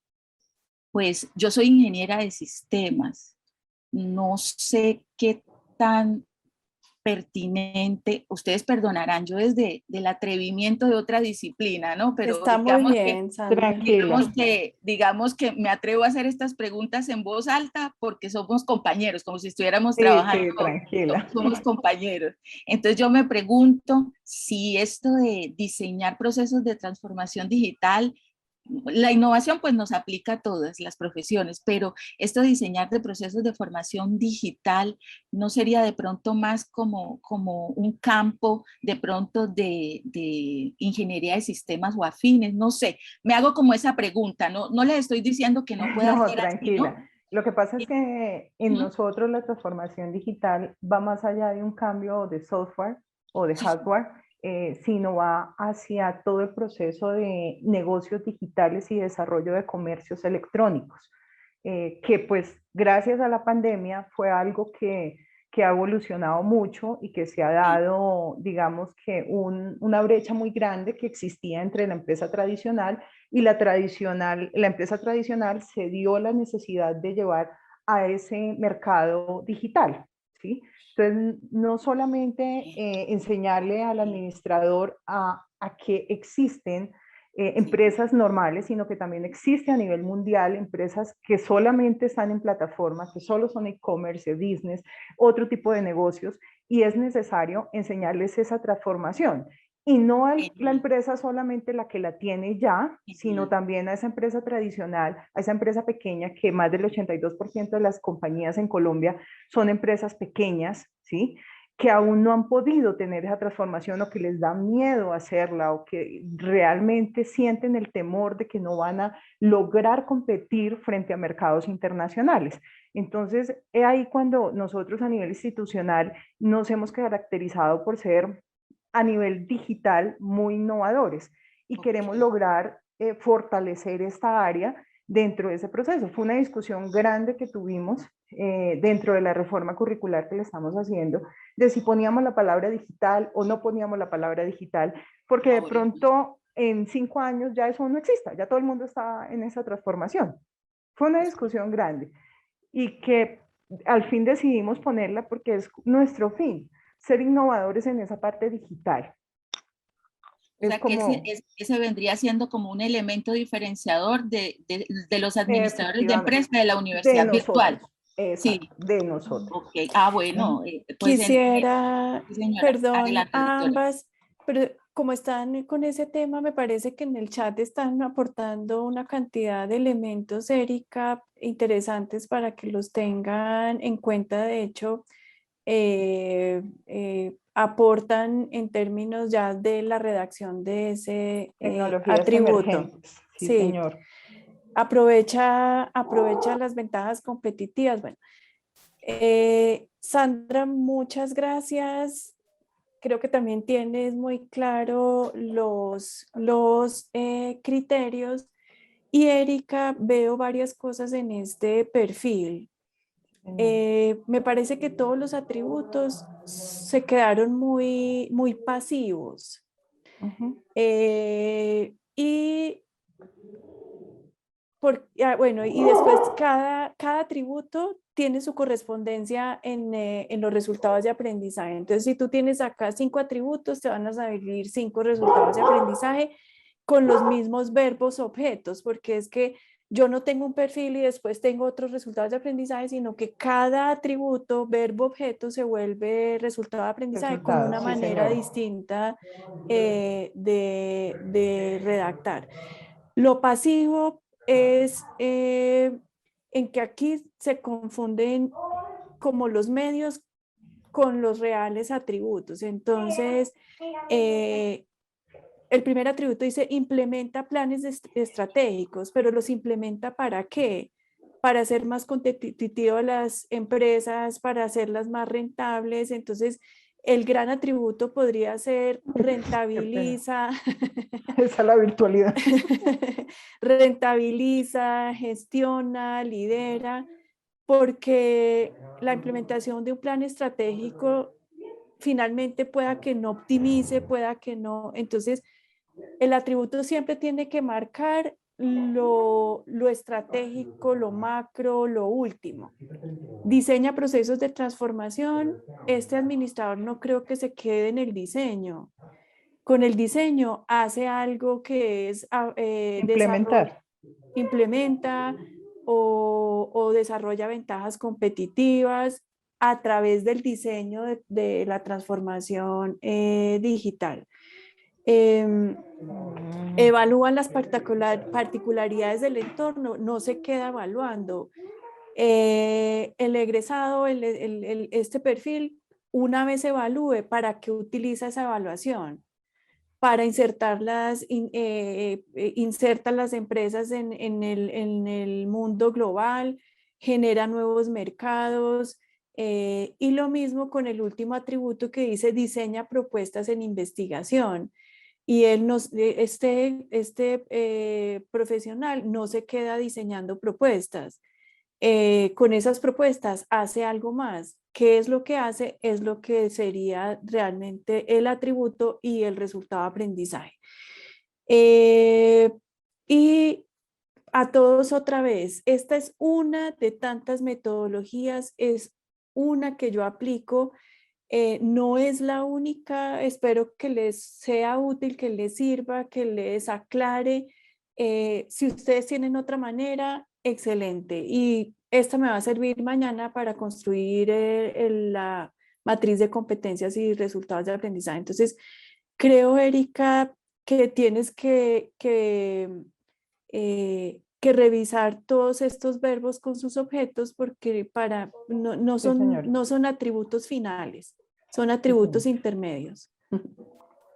H: pues yo soy ingeniera de sistemas. No sé qué tan pertinente, ustedes perdonarán, yo desde el atrevimiento de otra disciplina, ¿no? Pero
B: Está muy bien, Sandra.
G: Tranquila.
H: digamos que me atrevo a hacer estas preguntas en voz alta porque somos compañeros, como si estuviéramos
G: Sí,
H: trabajando,
G: sí, tranquila.
H: somos compañeros. Entonces yo me pregunto si esto de diseñar procesos de transformación digital, la innovación pues nos aplica a todas las profesiones, pero esto de diseñar de procesos de formación digital no sería de pronto más como un campo de pronto de ingeniería de sistemas o afines, no sé, me hago como esa pregunta, no les estoy diciendo que no pueda
G: No,
H: ser así, ¿no?
G: tranquila. Lo que pasa es que en nosotros la transformación digital va más allá de un cambio de software o de
H: Sí.
G: hardware, sino va hacia todo el proceso de negocios digitales y desarrollo de comercios electrónicos, que pues gracias a la pandemia fue algo que ha evolucionado mucho y que se ha dado, digamos que una brecha muy grande que existía entre la empresa tradicional y la empresa tradicional se dio la necesidad de llevar a ese mercado digital, ¿sí? Entonces, no solamente enseñarle al administrador a que existen empresas normales, sino que también existe a nivel mundial empresas que solamente están en plataformas, que solo son e-commerce, business, otro tipo de negocios, y es necesario enseñarles esa transformación. Y no a la empresa solamente la que la tiene ya, sino también a esa empresa tradicional, a esa empresa pequeña, que más del 82% de las compañías en Colombia son empresas pequeñas, ¿sí? Que aún no han podido tener esa transformación o que les da miedo hacerla o que realmente sienten el temor de que no van a lograr competir frente a mercados internacionales. Entonces, es ahí cuando nosotros a nivel institucional nos hemos caracterizado por ser a nivel digital muy innovadores y queremos lograr fortalecer esta área dentro de ese proceso. Fue una discusión grande que tuvimos dentro de la reforma curricular que le estamos haciendo, de si poníamos la palabra digital o no poníamos la palabra digital, porque de pronto en 5 años ya eso no exista, ya todo el mundo está en esa transformación. Fue una discusión grande y que al fin decidimos ponerla porque es nuestro fin, ser innovadores en esa parte digital.
H: O sea, que ese vendría siendo como un elemento diferenciador de los administradores de empresa de la universidad virtual.
G: Sí, de nosotros.
H: Okay. Bueno.
B: Pues quisiera,
H: sí, señora,
B: perdón,
H: adelante,
B: a ambas, pero como están con ese tema, me parece que en el chat están aportando una cantidad de elementos, Erika, interesantes para que los tengan en cuenta. De hecho, aportan en términos ya de la redacción de ese atributo.
G: Sí, señor.
B: Aprovecha las ventajas competitivas. Bueno, Sandra, muchas gracias. Creo que también tienes muy claro los criterios. Y Erika, veo varias cosas en este perfil. Me parece que todos los atributos se quedaron muy pasivos. Y bueno, y después cada atributo tiene su correspondencia en los resultados de aprendizaje. Entonces, si tú tienes acá 5 atributos, te van a salir 5 resultados de aprendizaje con los mismos verbos objetos, porque es que yo no tengo un perfil y después tengo otros resultados de aprendizaje, sino que cada atributo, verbo, objeto se vuelve resultado de aprendizaje con una manera distinta de redactar. Lo pasivo es en que aquí se confunden como los medios con los reales atributos. Entonces, el primer atributo dice implementa planes estratégicos, pero los implementa ¿para qué? Para hacer más competitivas las empresas, para hacerlas más rentables. Entonces, el gran atributo podría ser rentabiliza.
G: Esa es la virtualidad.
B: Rentabiliza, gestiona, lidera, porque la implementación de un plan estratégico finalmente pueda que no optimice, pueda que no. Entonces, el atributo siempre tiene que marcar lo estratégico, lo macro, lo último. Diseña procesos de transformación. Este administrador no creo que se quede en el diseño. Con el diseño hace algo que es
G: Implementar.
B: Implementa o desarrolla ventajas competitivas a través del diseño de la transformación digital. Evalúan las particularidades del entorno, no se queda evaluando. El egresado, este perfil, una vez evalúe, ¿para qué utiliza esa evaluación? Para inserta las empresas en el mundo global, genera nuevos mercados, y lo mismo con el último atributo que dice diseña propuestas en investigación. Y este profesional no se queda diseñando propuestas. Con esas propuestas hace algo más. ¿Qué es lo que hace? Es lo que sería realmente el atributo y el resultado de aprendizaje. Y a todos otra vez, esta es una de tantas metodologías, es una que yo aplico, no es la única, espero que les sea útil, que les sirva, que les aclare. Si ustedes tienen otra manera, excelente. Y esta me va a servir mañana para construir la matriz de competencias y resultados de aprendizaje. Entonces, creo, Erika, que tienes que revisar todos estos verbos con sus objetos porque no son atributos finales, son atributos intermedios.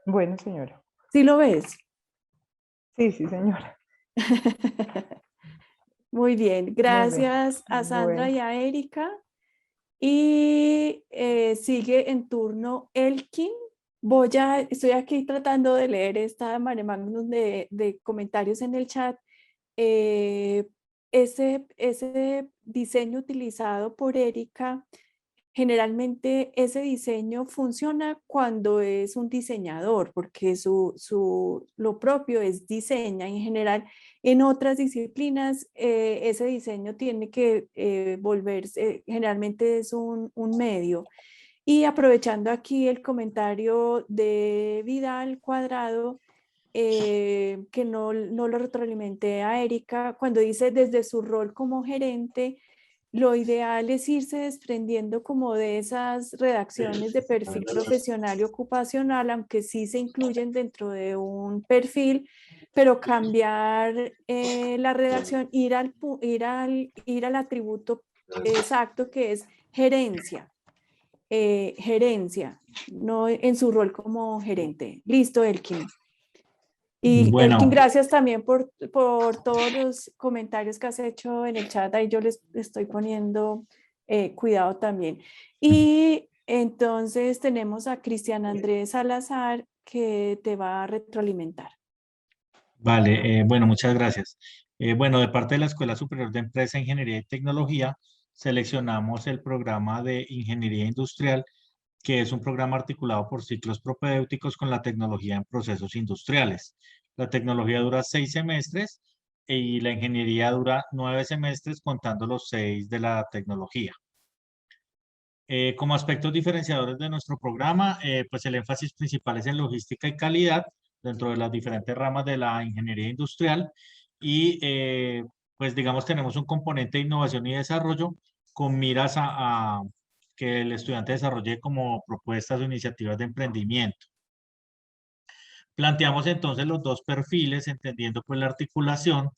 G: Bueno, señora.
B: ¿Sí lo ves?
G: Sí, señora.
B: Muy bien, gracias a Sandra y a Erika. Y sigue en turno Elkin. Estoy aquí tratando de leer esta mare magnum de comentarios en el chat. Ese diseño utilizado por Erika, generalmente ese diseño funciona cuando es un diseñador, porque lo propio es diseña. En general, en otras disciplinas, ese diseño tiene que volverse, generalmente es un medio. Y aprovechando aquí el comentario de Vidal Cuadrado, que no lo retroalimenté a Erika, cuando dice desde su rol como gerente, lo ideal es irse desprendiendo como de esas redacciones de perfil profesional y ocupacional, aunque sí se incluyen dentro de un perfil, pero cambiar la redacción, ir al atributo exacto que es gerencia. No en su rol como gerente. Listo, Elkin. Y
I: bueno,
B: Elkin, gracias también por todos los comentarios que has hecho en el chat. Ahí yo les estoy poniendo cuidado también. Y entonces tenemos a Cristian Andrés Salazar que te va a retroalimentar.
I: Vale, bueno, muchas gracias. Bueno, de parte de la Escuela Superior de Empresa, Ingeniería y Tecnología, seleccionamos el programa de Ingeniería Industrial, que es un programa articulado por ciclos propedéuticos con la tecnología en procesos industriales. La tecnología dura 6 semestres y la ingeniería dura 9 semestres, contando los 6 de la tecnología. Como aspectos diferenciadores de nuestro programa, pues el énfasis principal es en logística y calidad dentro de las diferentes ramas de la ingeniería industrial y pues digamos tenemos un componente de innovación y desarrollo con miras a que el estudiante desarrolle como propuestas o iniciativas de emprendimiento. Planteamos entonces los dos perfiles, entendiendo pues la articulación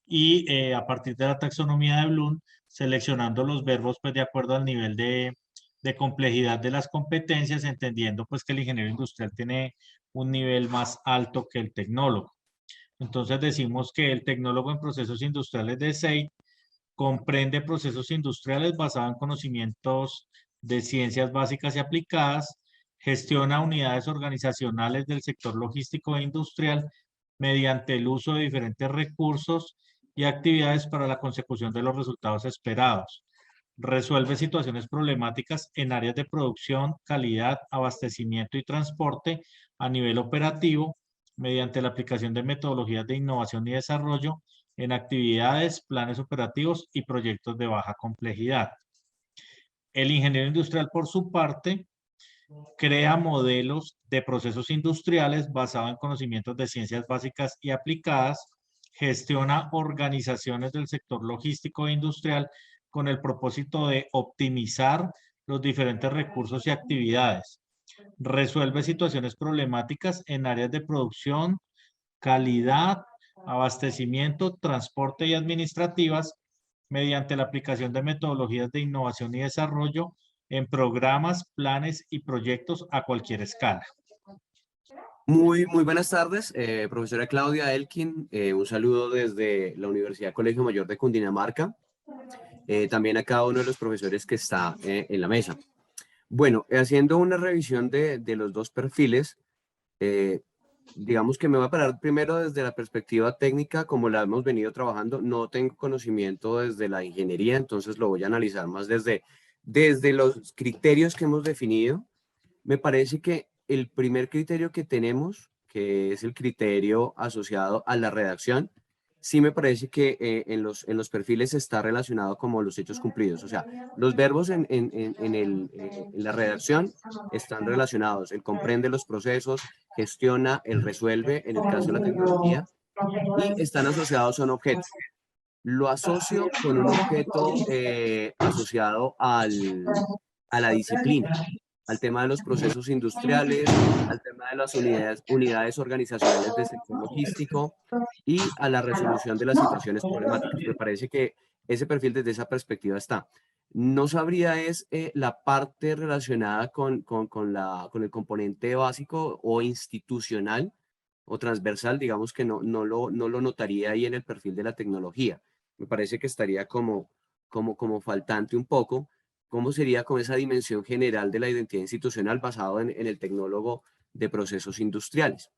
I: y a partir de la taxonomía de Bloom, seleccionando los verbos pues de acuerdo al nivel de complejidad de las competencias, entendiendo pues que el ingeniero industrial tiene un nivel más alto que el tecnólogo. Entonces decimos que el tecnólogo en procesos industriales de SEI comprende procesos industriales basados en conocimientos de ciencias básicas y aplicadas, gestiona unidades organizacionales del sector logístico e industrial mediante el uso de diferentes recursos y actividades para la consecución de los resultados esperados. Resuelve situaciones problemáticas en áreas de producción, calidad, abastecimiento y transporte a nivel operativo mediante la aplicación de metodologías de innovación y desarrollo en actividades, planes operativos y proyectos de baja complejidad. El ingeniero industrial, por su parte, crea modelos de procesos industriales basados en conocimientos de ciencias básicas y aplicadas, gestiona organizaciones del sector logístico e industrial con el propósito de optimizar los diferentes recursos y actividades. Resuelve situaciones problemáticas en áreas de producción, calidad, abastecimiento, transporte y administrativas mediante la aplicación de metodologías de innovación y desarrollo en programas, planes y proyectos a cualquier escala.
J: Muy buenas tardes, profesora Claudia Elkin. Un saludo desde la Universidad Colegio Mayor de Cundinamarca. También a cada uno de los profesores que está en la mesa. Bueno, haciendo una revisión de los dos perfiles, digamos que me voy a parar primero desde la perspectiva técnica, como la hemos venido trabajando. No tengo conocimiento desde la ingeniería, entonces lo voy a analizar más desde los criterios que hemos definido. Me parece que el primer criterio que tenemos, que es el criterio asociado a la redacción, sí me parece que en los perfiles está relacionado como los hechos cumplidos. O sea, los verbos en la redacción están relacionados. El comprende los procesos, gestiona, el resuelve, en el caso de la tecnología, y están asociados a un objeto. Lo asocio con un objeto asociado a la disciplina, al tema de los procesos industriales, al tema de las unidades organizacionales del sector logístico y a la resolución de las situaciones problemáticas. Me parece que ese perfil desde esa perspectiva está. No sabría es la parte relacionada con el componente básico o institucional o transversal, digamos que no lo notaría ahí en el perfil de la tecnología. Me parece que estaría como faltante un poco. ¿Cómo sería con esa dimensión general de la identidad institucional basado en el tecnólogo de procesos industriales?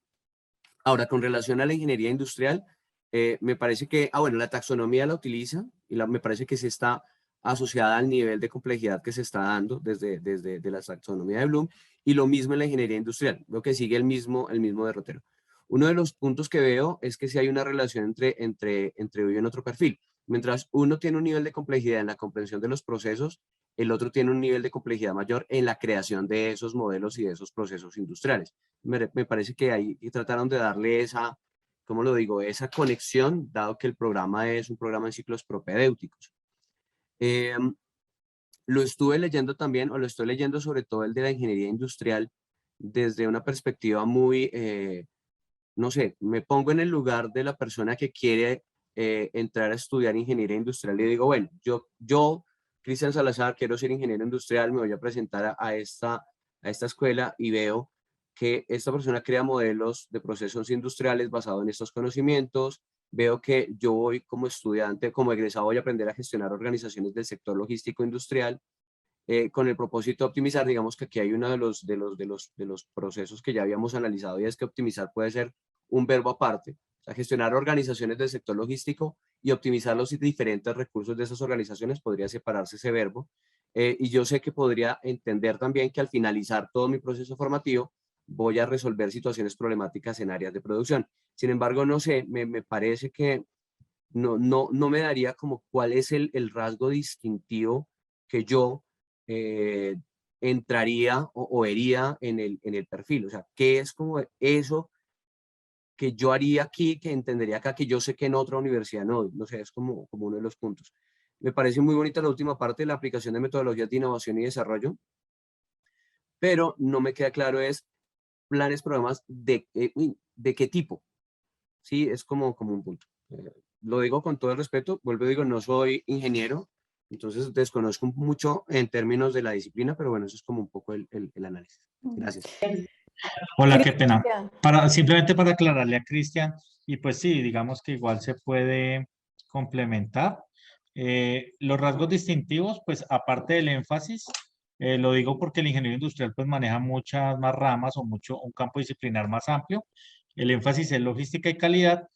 J: Ahora, con relación a la ingeniería industrial, me parece que, bueno, la taxonomía la utiliza y me parece que se está asociada al nivel de complejidad que se está dando desde la taxonomía de Bloom, y lo mismo en la ingeniería industrial. Veo que sigue el mismo derrotero. Uno de los puntos que veo es que si hay una relación entre uno y otro perfil. Mientras uno tiene un nivel de complejidad en la comprensión de los procesos, el otro tiene un nivel de complejidad mayor en la creación de esos modelos y de esos procesos industriales. Me parece que ahí trataron de darle esa, ¿cómo lo digo?, esa conexión, dado que el programa es un programa en ciclos propedéuticos. Lo estuve leyendo también, o lo estoy leyendo sobre todo el de la ingeniería industrial, desde una perspectiva muy, no sé, me pongo en el lugar de la persona que quiere entrar a estudiar ingeniería industrial y digo, bueno, yo Cristian Salazar, quiero ser ingeniero industrial, me voy a presentar a esta escuela y veo que esta persona crea modelos de procesos industriales basados en estos conocimientos. Veo que yo voy como estudiante, como egresado, voy a aprender a gestionar organizaciones del sector logístico industrial con el propósito de optimizar. Digamos que aquí hay uno de los procesos que ya habíamos analizado, y es que optimizar puede ser un verbo aparte. O sea, gestionar organizaciones del sector logístico y optimizar los diferentes recursos de esas organizaciones, podría separarse ese verbo. Y yo sé que podría entender también que al finalizar todo mi proceso formativo, voy a resolver situaciones problemáticas en áreas de producción. Sin embargo, no sé, me parece que no me daría como cuál es el rasgo distintivo que yo entraría o vería en el perfil. O sea, ¿qué es como eso que yo haría aquí, que entendería acá, que yo sé que en otra universidad no sé, es como uno de los puntos. Me parece muy bonita la última parte de la aplicación de metodologías de innovación y desarrollo, pero no me queda claro es planes, programas de qué tipo. Sí, es como un punto. Lo digo con todo el respeto, vuelvo y digo, no soy ingeniero, entonces desconozco mucho en términos de la disciplina, pero bueno, eso es como un poco el análisis. Gracias.
I: Hola, qué pena.
B: Cristian.
I: Simplemente para aclararle a Cristian, y pues sí, digamos que igual se puede complementar. Los rasgos distintivos, pues aparte del énfasis, lo digo porque el ingeniero industrial pues maneja muchas más ramas o un campo disciplinar más amplio. El énfasis es logística y calidad,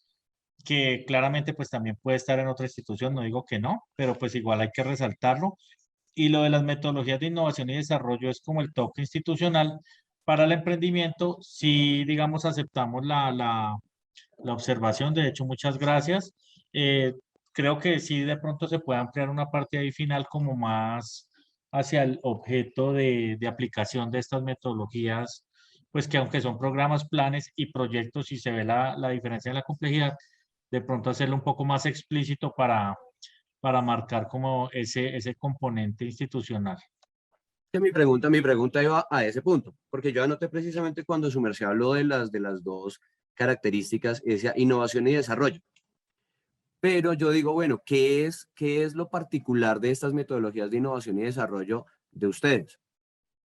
I: que claramente pues también puede estar en otra institución, no digo que no, pero pues igual hay que resaltarlo. Y lo de las metodologías de innovación y desarrollo es como el toque institucional para el emprendimiento. Si, digamos, aceptamos la observación, de hecho, muchas gracias. Creo que sí, de pronto se puede ampliar una parte ahí final como más hacia el objeto de aplicación de estas metodologías, pues que aunque son programas, planes y proyectos y se ve la diferencia en la complejidad, de pronto hacerlo un poco más explícito para marcar como ese componente institucional.
J: Mi pregunta iba a ese punto, porque yo anoté precisamente cuando su merced habló de las dos características, decía innovación y desarrollo. Pero yo digo, bueno, qué es lo particular de estas metodologías de innovación y desarrollo de ustedes?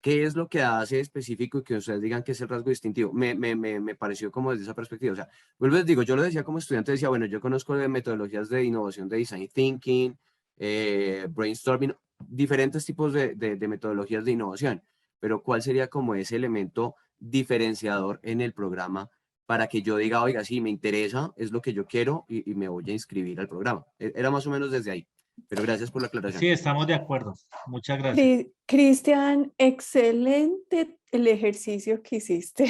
J: ¿Qué es lo que hace específico y que ustedes digan que es el rasgo distintivo? Me pareció como desde esa perspectiva. O sea, vuelvo les digo, yo lo decía como estudiante, decía, bueno, yo conozco de metodologías de innovación de design thinking, brainstorming, diferentes tipos de metodologías de innovación, pero ¿cuál sería como ese elemento diferenciador en el programa para que yo diga, oiga, sí, me interesa, es lo que yo quiero y me voy a inscribir al programa? Era más o menos desde ahí, pero gracias por la aclaración.
I: Sí, estamos de acuerdo. Muchas gracias.
B: Cristian, excelente el ejercicio que hiciste.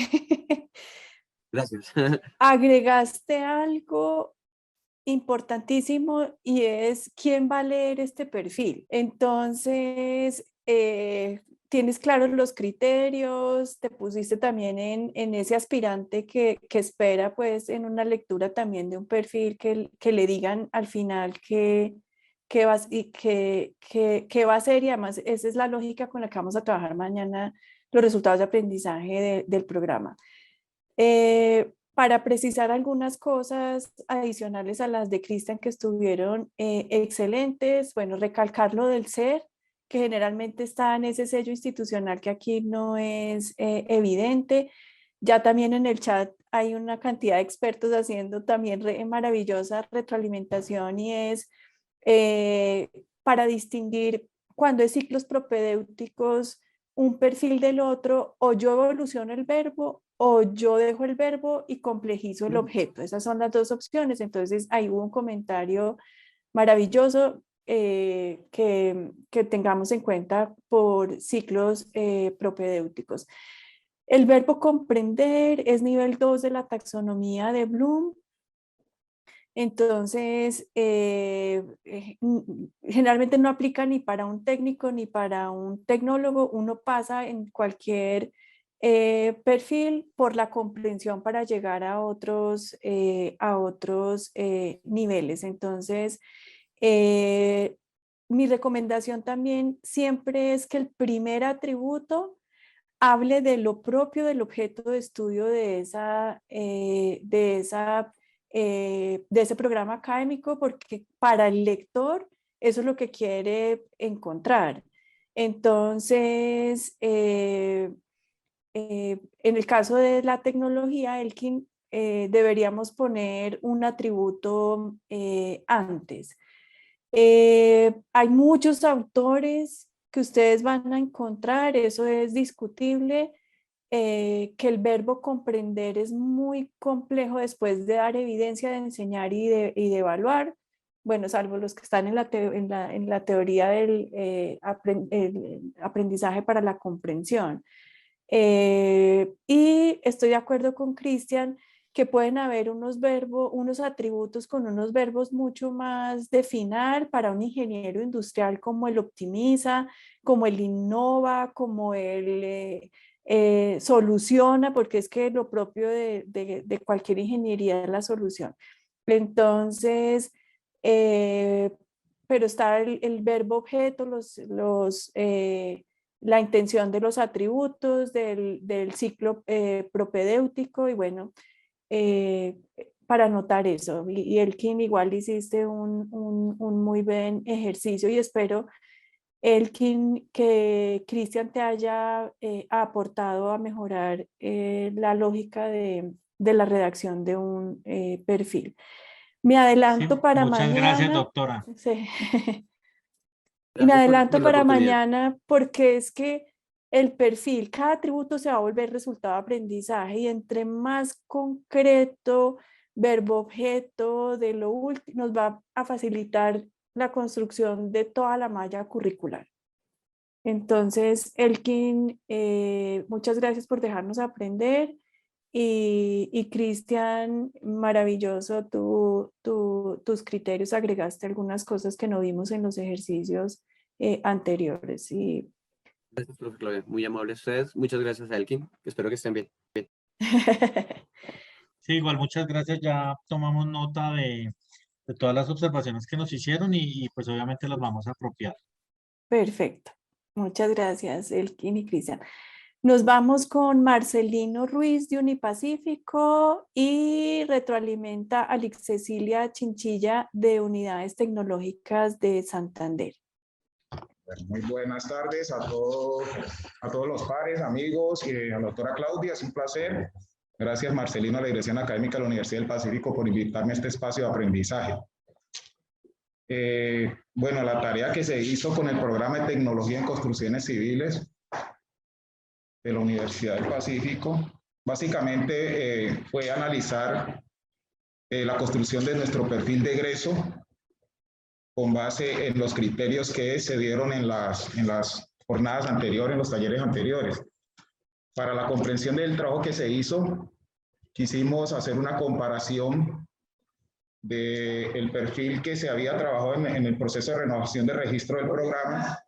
J: Gracias.
B: Agregaste algo importantísimo y es quién va a leer este perfil. Entonces, tienes claros los criterios, te pusiste también en ese aspirante que espera pues en una lectura también de un perfil que le digan al final qué va a hacer, y además esa es la lógica con la que vamos a trabajar mañana los resultados de aprendizaje del programa. Para precisar algunas cosas adicionales a las de Cristian que estuvieron excelentes, bueno, recalcar lo del ser, que generalmente está en ese sello institucional que aquí no es evidente. Ya también en el chat hay una cantidad de expertos haciendo también maravillosa retroalimentación, y es para distinguir cuando es ciclos propedéuticos un perfil del otro, o yo evoluciono el verbo o yo dejo el verbo y complejizo el objeto. Esas son las dos opciones. Entonces ahí hubo un comentario maravilloso que tengamos en cuenta por ciclos propedéuticos. El verbo comprender es nivel 2 de la taxonomía de Bloom. Entonces, generalmente no aplica ni para un técnico ni para un tecnólogo. Uno pasa en cualquier perfil por la comprensión para llegar a otros niveles. Entonces, mi recomendación también siempre es que el primer atributo hable de lo propio del objeto de estudio de ese programa académico, porque para el lector eso es lo que quiere encontrar. Entonces, en el caso de la tecnología, Elkin, deberíamos poner un atributo antes. Hay muchos autores que ustedes van a encontrar, eso es discutible, que el verbo comprender es muy complejo después de dar evidencia, de enseñar y de evaluar. bueno, salvo los que están en la teoría del el aprendizaje para la comprensión. Y estoy de acuerdo con Cristian que pueden haber unos atributos con unos verbos mucho más de final para un ingeniero industrial, como el optimiza, como el innova, como el soluciona, porque es que lo propio de cualquier ingeniería es la solución. Entonces, pero está el verbo objeto, la intención de los atributos, del ciclo propedéutico, y bueno, para anotar eso. Y Elkin, igual hiciste un muy buen ejercicio, y espero, Elkin, que Cristian te haya aportado a mejorar la lógica de la redacción de un perfil. Me adelanto
I: Sí,
B: para
I: muchas
B: mañana.
I: gracias, doctora.
B: Sí. Y me
J: Gracias
B: adelanto
J: por la
B: para
J: oportunidad.
B: mañana, porque es que el perfil, cada atributo se va a volver resultado de aprendizaje, y entre más concreto, verbo objeto, de lo último, nos va a facilitar la construcción de toda la malla curricular. Entonces, Elkin, muchas gracias por dejarnos aprender, y Cristian, maravilloso tus criterios, agregaste algunas cosas que no vimos en los ejercicios anteriores. Y
J: Gracias, profe Claudia. Muy amables ustedes. Muchas gracias a Elkin. Espero que estén bien.
I: Sí, igual muchas gracias. Ya tomamos nota de todas las observaciones que nos hicieron y pues obviamente las vamos a apropiar.
B: Perfecto. Muchas gracias, Elkin y Cristian. Nos vamos con Marcelino Ruiz de Unipacífico, y retroalimenta a Alex Cecilia Chinchilla de Unidades Tecnológicas de Santander.
K: Muy buenas tardes a todos los pares, amigos, y a la doctora Claudia. Es un placer. Gracias, Marcelino, a la Dirección Académica de la Universidad del Pacífico, por invitarme a este espacio de aprendizaje. Bueno, la tarea que se hizo con el programa de Tecnología en Construcciones Civiles de la Universidad del Pacífico, básicamente fue analizar la construcción de nuestro perfil de egreso con base en los criterios que se dieron en las jornadas anteriores, en los talleres anteriores. Para la comprensión del trabajo que se hizo, quisimos hacer una comparación del perfil que se había trabajado en el proceso de renovación de registro del programa,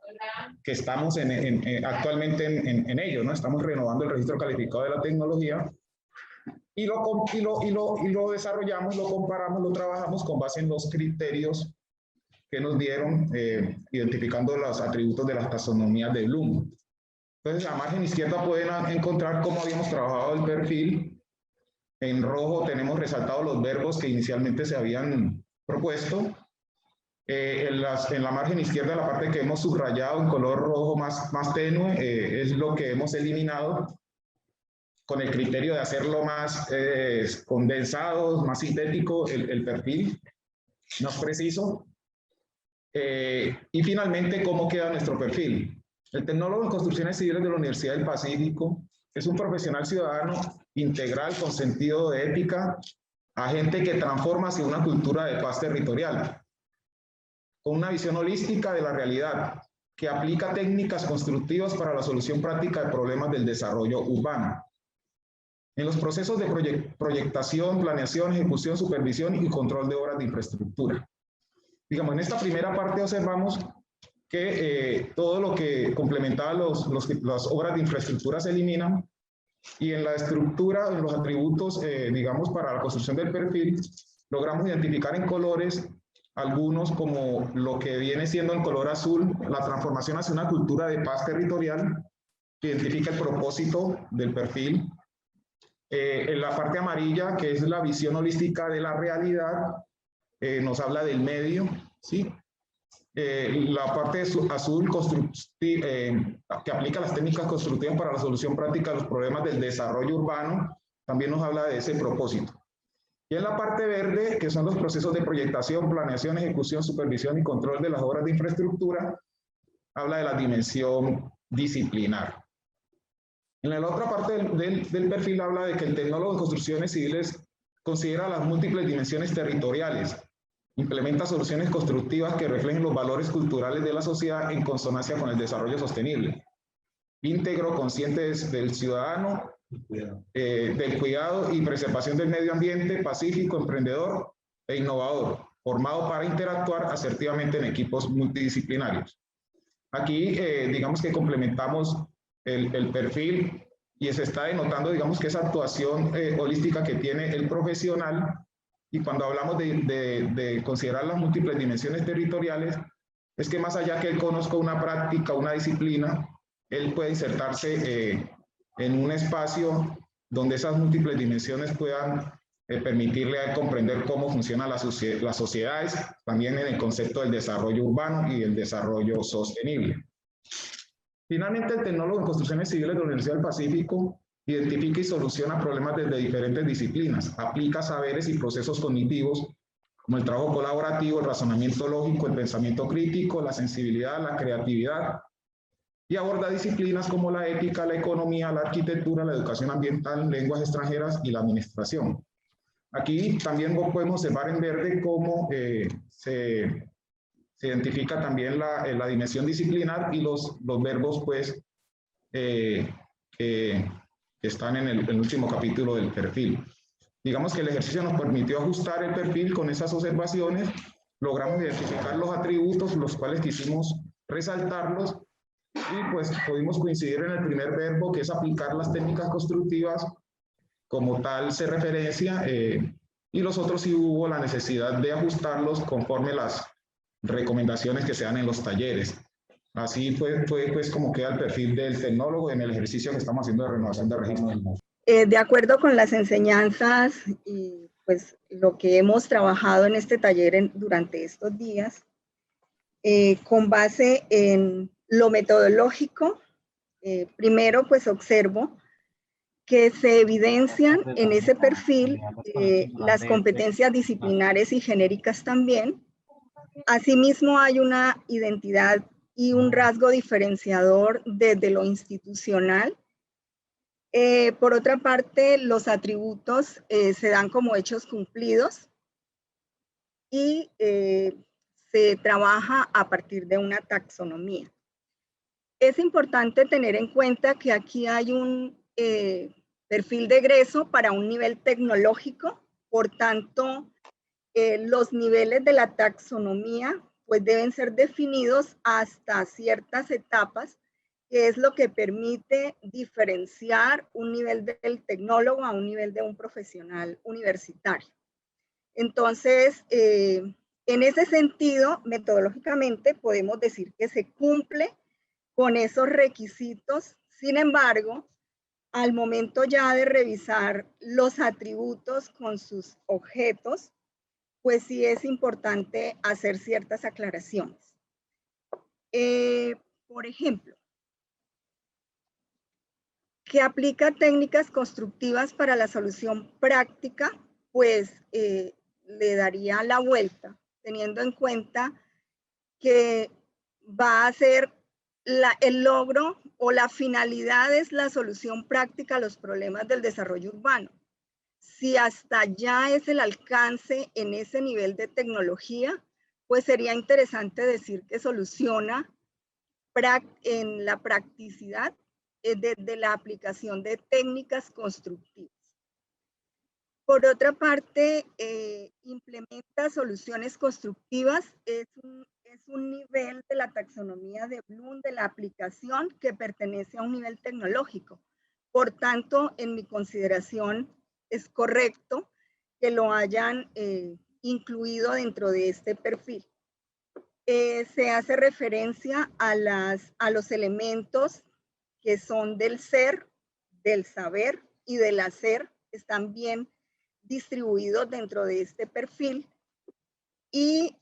K: que estamos actualmente en ello, ¿no? Estamos renovando el registro calificado de la tecnología, y lo desarrollamos, lo comparamos, lo trabajamos con base en los criterios que nos dieron, identificando los atributos de las taxonomías de Bloom. Entonces, a margen izquierda pueden encontrar cómo habíamos trabajado el perfil. En rojo tenemos resaltados los verbos que inicialmente se habían propuesto. En la margen izquierda, la parte que hemos subrayado en color rojo más tenue, es lo que hemos eliminado con el criterio de hacerlo más condensado, más sintético, el perfil, más preciso. Y finalmente, ¿cómo queda nuestro perfil? El tecnólogo en construcciones civiles de la Universidad del Pacífico es un profesional ciudadano integral con sentido de ética, agente que transforma hacia una cultura de paz territorial, con una visión holística de la realidad, que aplica técnicas constructivas para la solución práctica de problemas del desarrollo urbano. En los procesos de proyectación, planeación, ejecución, supervisión y control de obras de infraestructura. Digamos, en esta primera parte observamos que todo lo que complementaba las obras de infraestructura se eliminan, y en la estructura, en los atributos, digamos, para la construcción del perfil, logramos identificar en colores algunos, como lo que viene siendo en color azul, la transformación hacia una cultura de paz territorial, que identifica el propósito del perfil. En la parte amarilla, que es la visión holística de la realidad, nos habla del medio, ¿sí? La parte azul que aplica las técnicas constructivas para la solución práctica de los problemas del desarrollo urbano, también nos habla de ese propósito. Y en la parte verde, que son los procesos de proyectación, planeación, ejecución, supervisión y control de las obras de infraestructura, habla de la dimensión disciplinar. En la otra parte del perfil habla de que el tecnólogo de construcciones civiles considera las múltiples dimensiones territoriales, Implementa soluciones constructivas que reflejen los valores culturales de la sociedad en consonancia con el desarrollo sostenible. Íntegro, consciente del ciudadano, del cuidado y preservación del medio ambiente, pacífico, emprendedor e innovador, formado para interactuar asertivamente en equipos multidisciplinarios. Aquí, digamos que complementamos el perfil y se está denotando, digamos, que esa actuación holística que tiene el profesional. Y cuando hablamos de considerar las múltiples dimensiones territoriales, es que más allá que él conozca una práctica, una disciplina, él puede insertarse en un espacio donde esas múltiples dimensiones puedan permitirle a él comprender cómo funcionan las sociedades, también en el concepto del desarrollo urbano y el desarrollo sostenible. Finalmente, el tecnólogo en construcciones civiles de la Universidad del Pacífico identifica y soluciona problemas desde diferentes disciplinas, aplica saberes y procesos cognitivos como el trabajo colaborativo, el razonamiento lógico, el pensamiento crítico, la sensibilidad, la creatividad, y aborda disciplinas como la ética, la economía, la arquitectura, la educación ambiental, lenguas extranjeras y la administración. Aquí también podemos observar en verde cómo se identifica también la dimensión disciplinar y los verbos pues, que están en el último capítulo del perfil. Digamos que el ejercicio nos permitió ajustar el perfil con esas observaciones, logramos identificar los atributos, los cuales quisimos resaltarlos, y pues pudimos coincidir en el primer verbo, que es aplicar las técnicas constructivas, como tal se referencia, y los otros sí hubo la necesidad de ajustarlos conforme las recomendaciones que se dan en los talleres. Así fue pues como queda el perfil del tecnólogo en el ejercicio que estamos haciendo de renovación de registro.
C: De acuerdo con las enseñanzas y pues lo que hemos trabajado en este taller durante estos días, con base en lo metodológico, primero pues observo que se evidencian en ese perfil las competencias disciplinares y genéricas también. Asimismo hay una identidad y un rasgo diferenciador desde lo institucional. Por otra parte, los atributos se dan como hechos cumplidos y se trabaja a partir de una taxonomía. Es importante tener en cuenta que aquí hay un perfil de egreso para un nivel tecnológico, por tanto, los niveles de la taxonomía pues deben ser definidos hasta ciertas etapas, que es lo que permite diferenciar un nivel del tecnólogo a un nivel de un profesional universitario. Entonces, en ese sentido, metodológicamente podemos decir que se cumple con esos requisitos. Sin embargo, al momento ya de revisar los atributos con sus objetos, pues sí es importante hacer ciertas aclaraciones. Por ejemplo, que aplica técnicas constructivas para la solución práctica, pues le daría la vuelta, teniendo en cuenta que va a ser el logro o la finalidad es la solución práctica a los problemas del desarrollo urbano. Si hasta allá es el alcance en ese nivel de tecnología, pues sería interesante decir que soluciona en la practicidad desde la aplicación de técnicas constructivas. Por otra parte, implementa soluciones constructivas, es un nivel de la taxonomía de Bloom de la aplicación que pertenece a un nivel tecnológico. Por tanto, en mi consideración, es correcto que lo hayan incluido dentro de este perfil. Se hace referencia a los elementos que son del ser, del saber y del hacer, están bien distribuidos dentro de este perfil. Y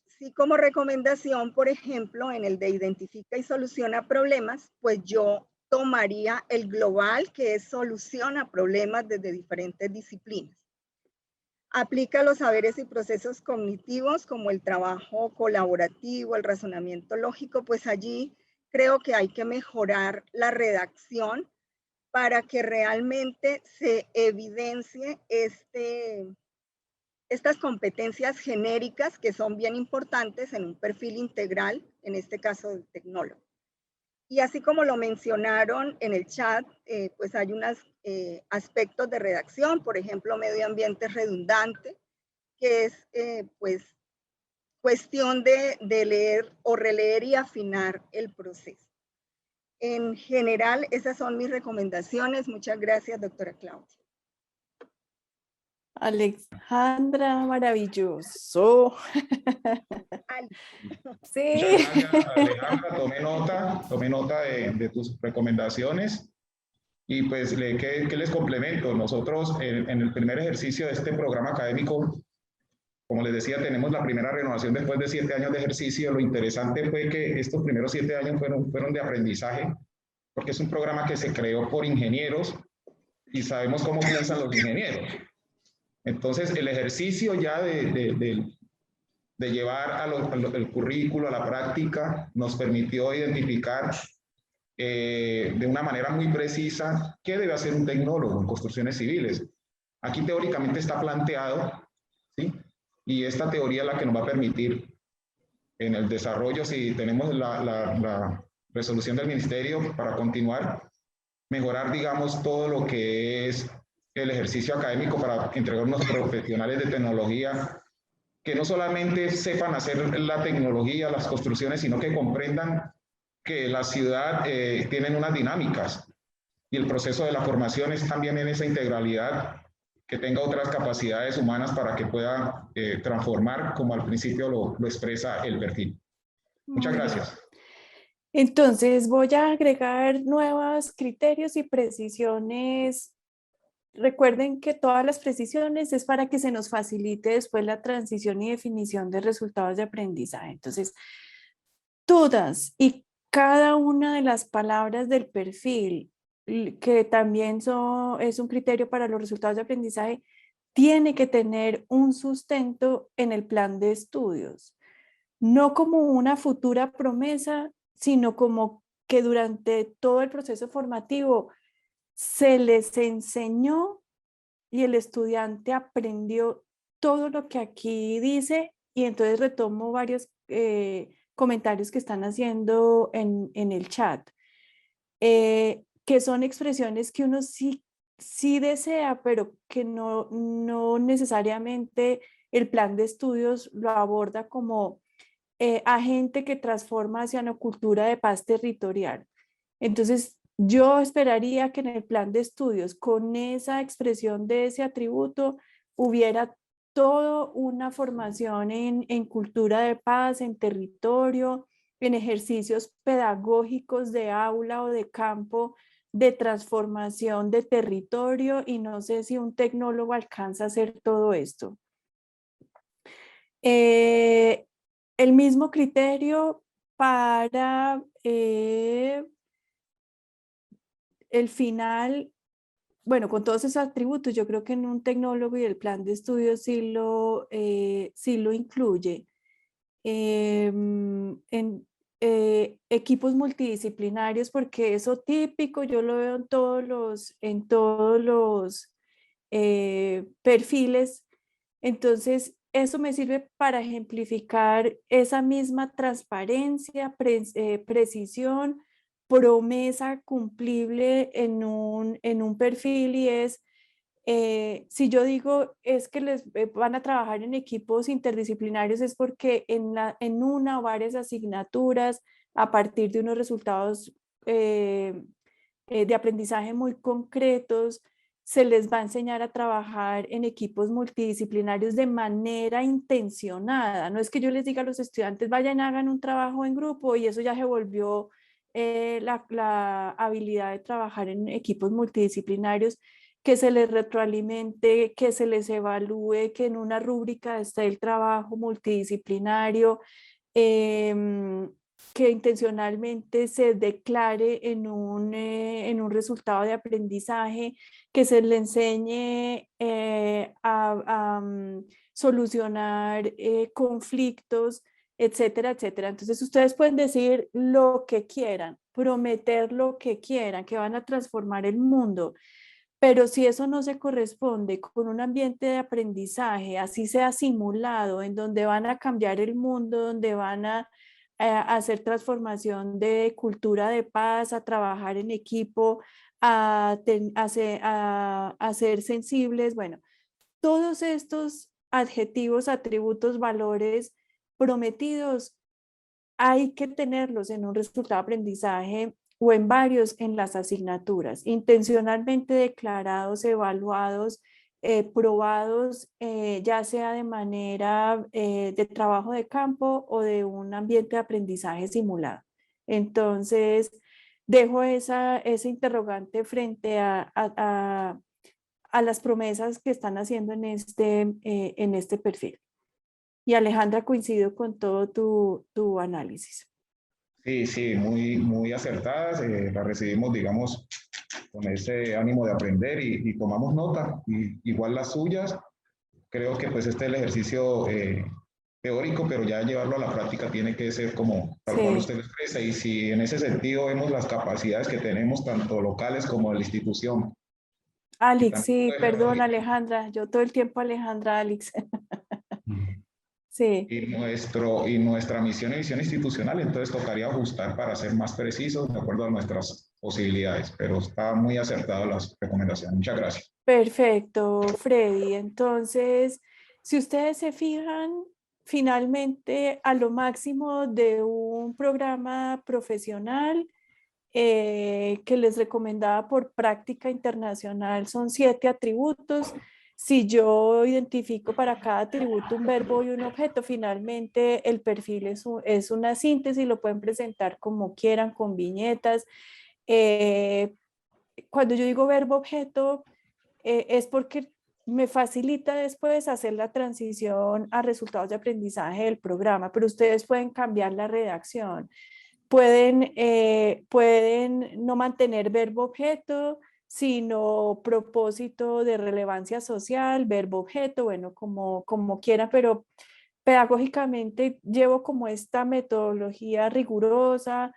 C: sí, como recomendación, por ejemplo, en el de identifica y soluciona problemas, pues yo tomaría el global, que es soluciona problemas desde diferentes disciplinas. Aplica los saberes y procesos cognitivos como el trabajo colaborativo, el razonamiento lógico, pues allí creo que hay que mejorar la redacción para que realmente se evidencie este
L: estas competencias genéricas que son bien importantes en un perfil integral, en este caso del tecnólogo. Y así como lo mencionaron en el chat, pues hay unos aspectos de redacción, por ejemplo, medio ambiente redundante, que es pues cuestión de leer o releer y afinar el proceso. En general, esas son mis recomendaciones. Muchas gracias, doctora Claudia.
B: Alejandra, maravilloso. Sí.
K: Muchas gracias, Alejandra. Tomé nota de tus recomendaciones. Y pues, ¿qué les complemento? Nosotros en el primer ejercicio de este programa académico, como les decía, tenemos la primera renovación después de 7 años de ejercicio. Lo interesante fue que estos primeros 7 años fueron de aprendizaje, porque es un programa que se creó por ingenieros y sabemos cómo piensan los ingenieros. Entonces, el ejercicio ya de llevar el currículo a la práctica nos permitió identificar de una manera muy precisa qué debe hacer un tecnólogo en construcciones civiles. Aquí teóricamente está planteado, ¿sí? Y esta teoría es la que nos va a permitir en el desarrollo, si tenemos la resolución del ministerio para continuar, mejorar, digamos, todo lo que es el ejercicio académico para entregar unos profesionales de tecnología que no solamente sepan hacer la tecnología, las construcciones, sino que comprendan que la ciudad tiene unas dinámicas y el proceso de la formación es también en esa integralidad, que tenga otras capacidades humanas para que pueda transformar, como al principio lo expresa el perfil. Muchas gracias.
B: Entonces voy a agregar nuevos criterios y precisiones. Recuerden que todas las precisiones es para que se nos facilite después la transición y definición de resultados de aprendizaje. Entonces, todas y cada una de las palabras del perfil, que también es un criterio para los resultados de aprendizaje, tiene que tener un sustento en el plan de estudios, no como una futura promesa, sino como que durante todo el proceso formativo se les enseñó y el estudiante aprendió todo lo que aquí dice, y entonces retomo varios comentarios que están haciendo en el chat, que son expresiones que uno sí desea, pero que no necesariamente el plan de estudios lo aborda como agente que transforma hacia una cultura de paz territorial. Entonces, yo esperaría que en el plan de estudios, con esa expresión de ese atributo, hubiera toda una formación en cultura de paz, en territorio, en ejercicios pedagógicos de aula o de campo, de transformación de territorio, y no sé si un tecnólogo alcanza a hacer todo esto. El mismo criterio para el final, bueno, con todos esos atributos, yo creo que en un tecnólogo y el plan de estudios sí lo incluye. En equipos multidisciplinarios, porque eso típico, yo lo veo en todos los perfiles. Entonces, eso me sirve para ejemplificar esa misma transparencia, precisión, promesa cumplible en un perfil, y es, si yo digo es que les van a trabajar en equipos interdisciplinarios, es porque en una o varias asignaturas, a partir de unos resultados de aprendizaje muy concretos, se les va a enseñar a trabajar en equipos multidisciplinarios de manera intencionada. No es que yo les diga a los estudiantes, vayan, hagan un trabajo en grupo y eso ya se volvió la habilidad de trabajar en equipos multidisciplinarios, que se les retroalimente, que se les evalúe, que en una rúbrica esté el trabajo multidisciplinario, que intencionalmente se declare en un resultado de aprendizaje, que se le enseñe a solucionar conflictos, etcétera, etcétera. Entonces ustedes pueden decir lo que quieran, prometer lo que quieran, que van a transformar el mundo, Pero si eso no se corresponde con un ambiente de aprendizaje, así sea simulado, en donde van a cambiar el mundo, donde van a hacer transformación de cultura de paz, a trabajar en equipo, a ser sensibles, bueno, todos estos adjetivos, atributos, valores prometidos, hay que tenerlos en un resultado de aprendizaje o en varios en las asignaturas, intencionalmente declarados, evaluados, probados, ya sea de manera de trabajo de campo o de un ambiente de aprendizaje simulado. Entonces, dejo ese interrogante frente a las promesas que están haciendo en este perfil. Y Alejandra, coincido con todo tu análisis.
K: Sí, sí, muy acertadas. Las recibimos, digamos, con ese ánimo de aprender y tomamos nota. Igual las suyas. Creo que pues este es el ejercicio teórico, pero ya llevarlo a la práctica tiene que ser como tal cual usted lo expresa. Y si en ese sentido vemos las capacidades que tenemos, tanto locales como de la institución.
B: Alex, sí, perdón, Alejandra. Yo todo el tiempo Alejandra, Alex. Sí.
K: Y nuestra misión y visión institucional, entonces tocaría ajustar para ser más precisos de acuerdo a nuestras posibilidades, pero está muy acertado las recomendaciones. Muchas gracias.
B: Perfecto, Freddy. Entonces, si ustedes se fijan, finalmente a lo máximo de un programa profesional que les recomendaba por práctica internacional son 7 atributos. Si yo identifico para cada atributo un verbo y un objeto, finalmente el perfil es una síntesis, lo pueden presentar como quieran, con viñetas. Cuando yo digo verbo-objeto, es porque me facilita después hacer la transición a resultados de aprendizaje del programa, pero ustedes pueden cambiar la redacción. Pueden no mantener verbo-objeto, sino propósito de relevancia social, verbo-objeto, bueno, como quiera, pero pedagógicamente llevo como esta metodología rigurosa,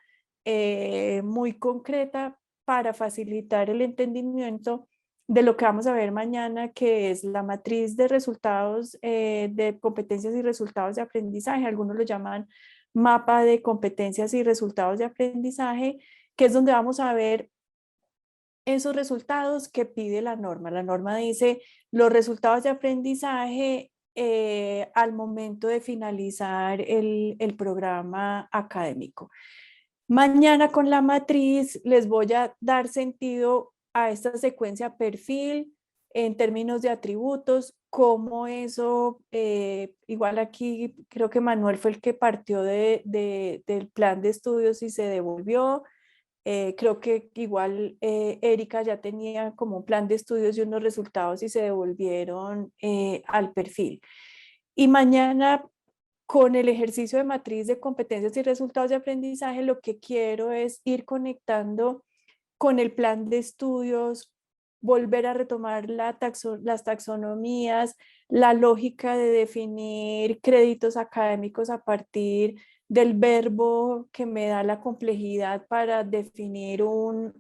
B: muy concreta para facilitar el entendimiento de lo que vamos a ver mañana, que es la matriz de resultados de competencias y resultados de aprendizaje. Algunos lo llaman mapa de competencias y resultados de aprendizaje, que es donde vamos a ver esos resultados que pide la norma. La norma dice los resultados de aprendizaje al momento de finalizar el programa académico. Mañana con la matriz les voy a dar sentido a esta secuencia perfil en términos de atributos, cómo eso, igual aquí creo que Manuel fue el que partió del plan de estudios y se devolvió. Creo que igual Erika ya tenía como un plan de estudios y unos resultados y se devolvieron al perfil. Y mañana con el ejercicio de matriz de competencias y resultados de aprendizaje, lo que quiero es ir conectando con el plan de estudios, volver a retomar las taxonomías, la lógica de definir créditos académicos a partir del verbo que me da la complejidad para definir los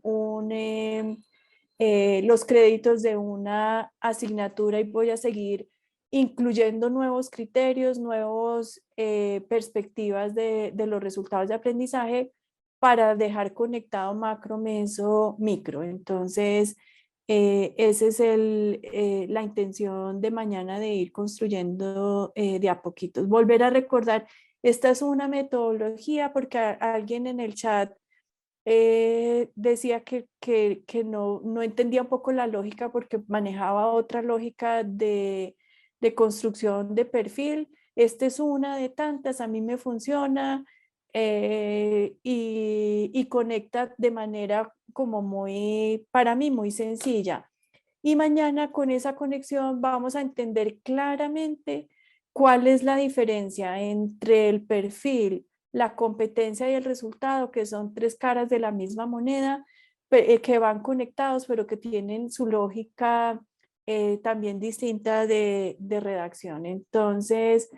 B: créditos de una asignatura, y voy a seguir incluyendo nuevos criterios, nuevas perspectivas de los resultados de aprendizaje para dejar conectado macro, meso, micro. Entonces, esa es la intención de mañana, de ir construyendo de a poquitos. Volver a recordar, esta es una metodología, porque alguien en el chat decía que no entendía un poco la lógica porque manejaba otra lógica de construcción de perfil. Esta es una de tantas, a mí me funciona y conecta de manera como para mí muy sencilla. Y mañana con esa conexión vamos a entender claramente cuál es la diferencia entre el perfil, la competencia y el resultado, que son 3 caras de la misma moneda, que van conectados, pero que tienen su lógica también distinta de redacción. Entonces,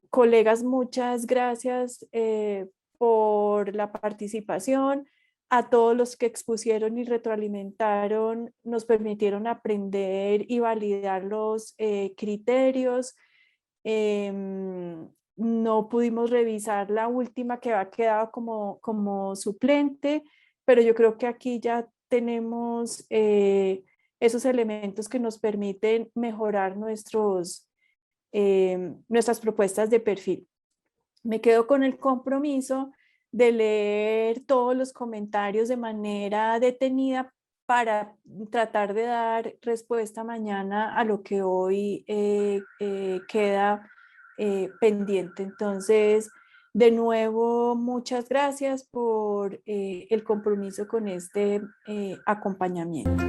B: colegas, muchas gracias por la participación. a todos los que expusieron y retroalimentaron, nos permitieron aprender y validar los criterios. No pudimos revisar la última que había quedado como suplente, pero yo creo que aquí ya tenemos esos elementos que nos permiten mejorar nuestras propuestas de perfil. Me quedo con el compromiso de leer todos los comentarios de manera detenida para tratar de dar respuesta mañana a lo que hoy queda pendiente. Entonces, de nuevo, muchas gracias por el compromiso con este acompañamiento.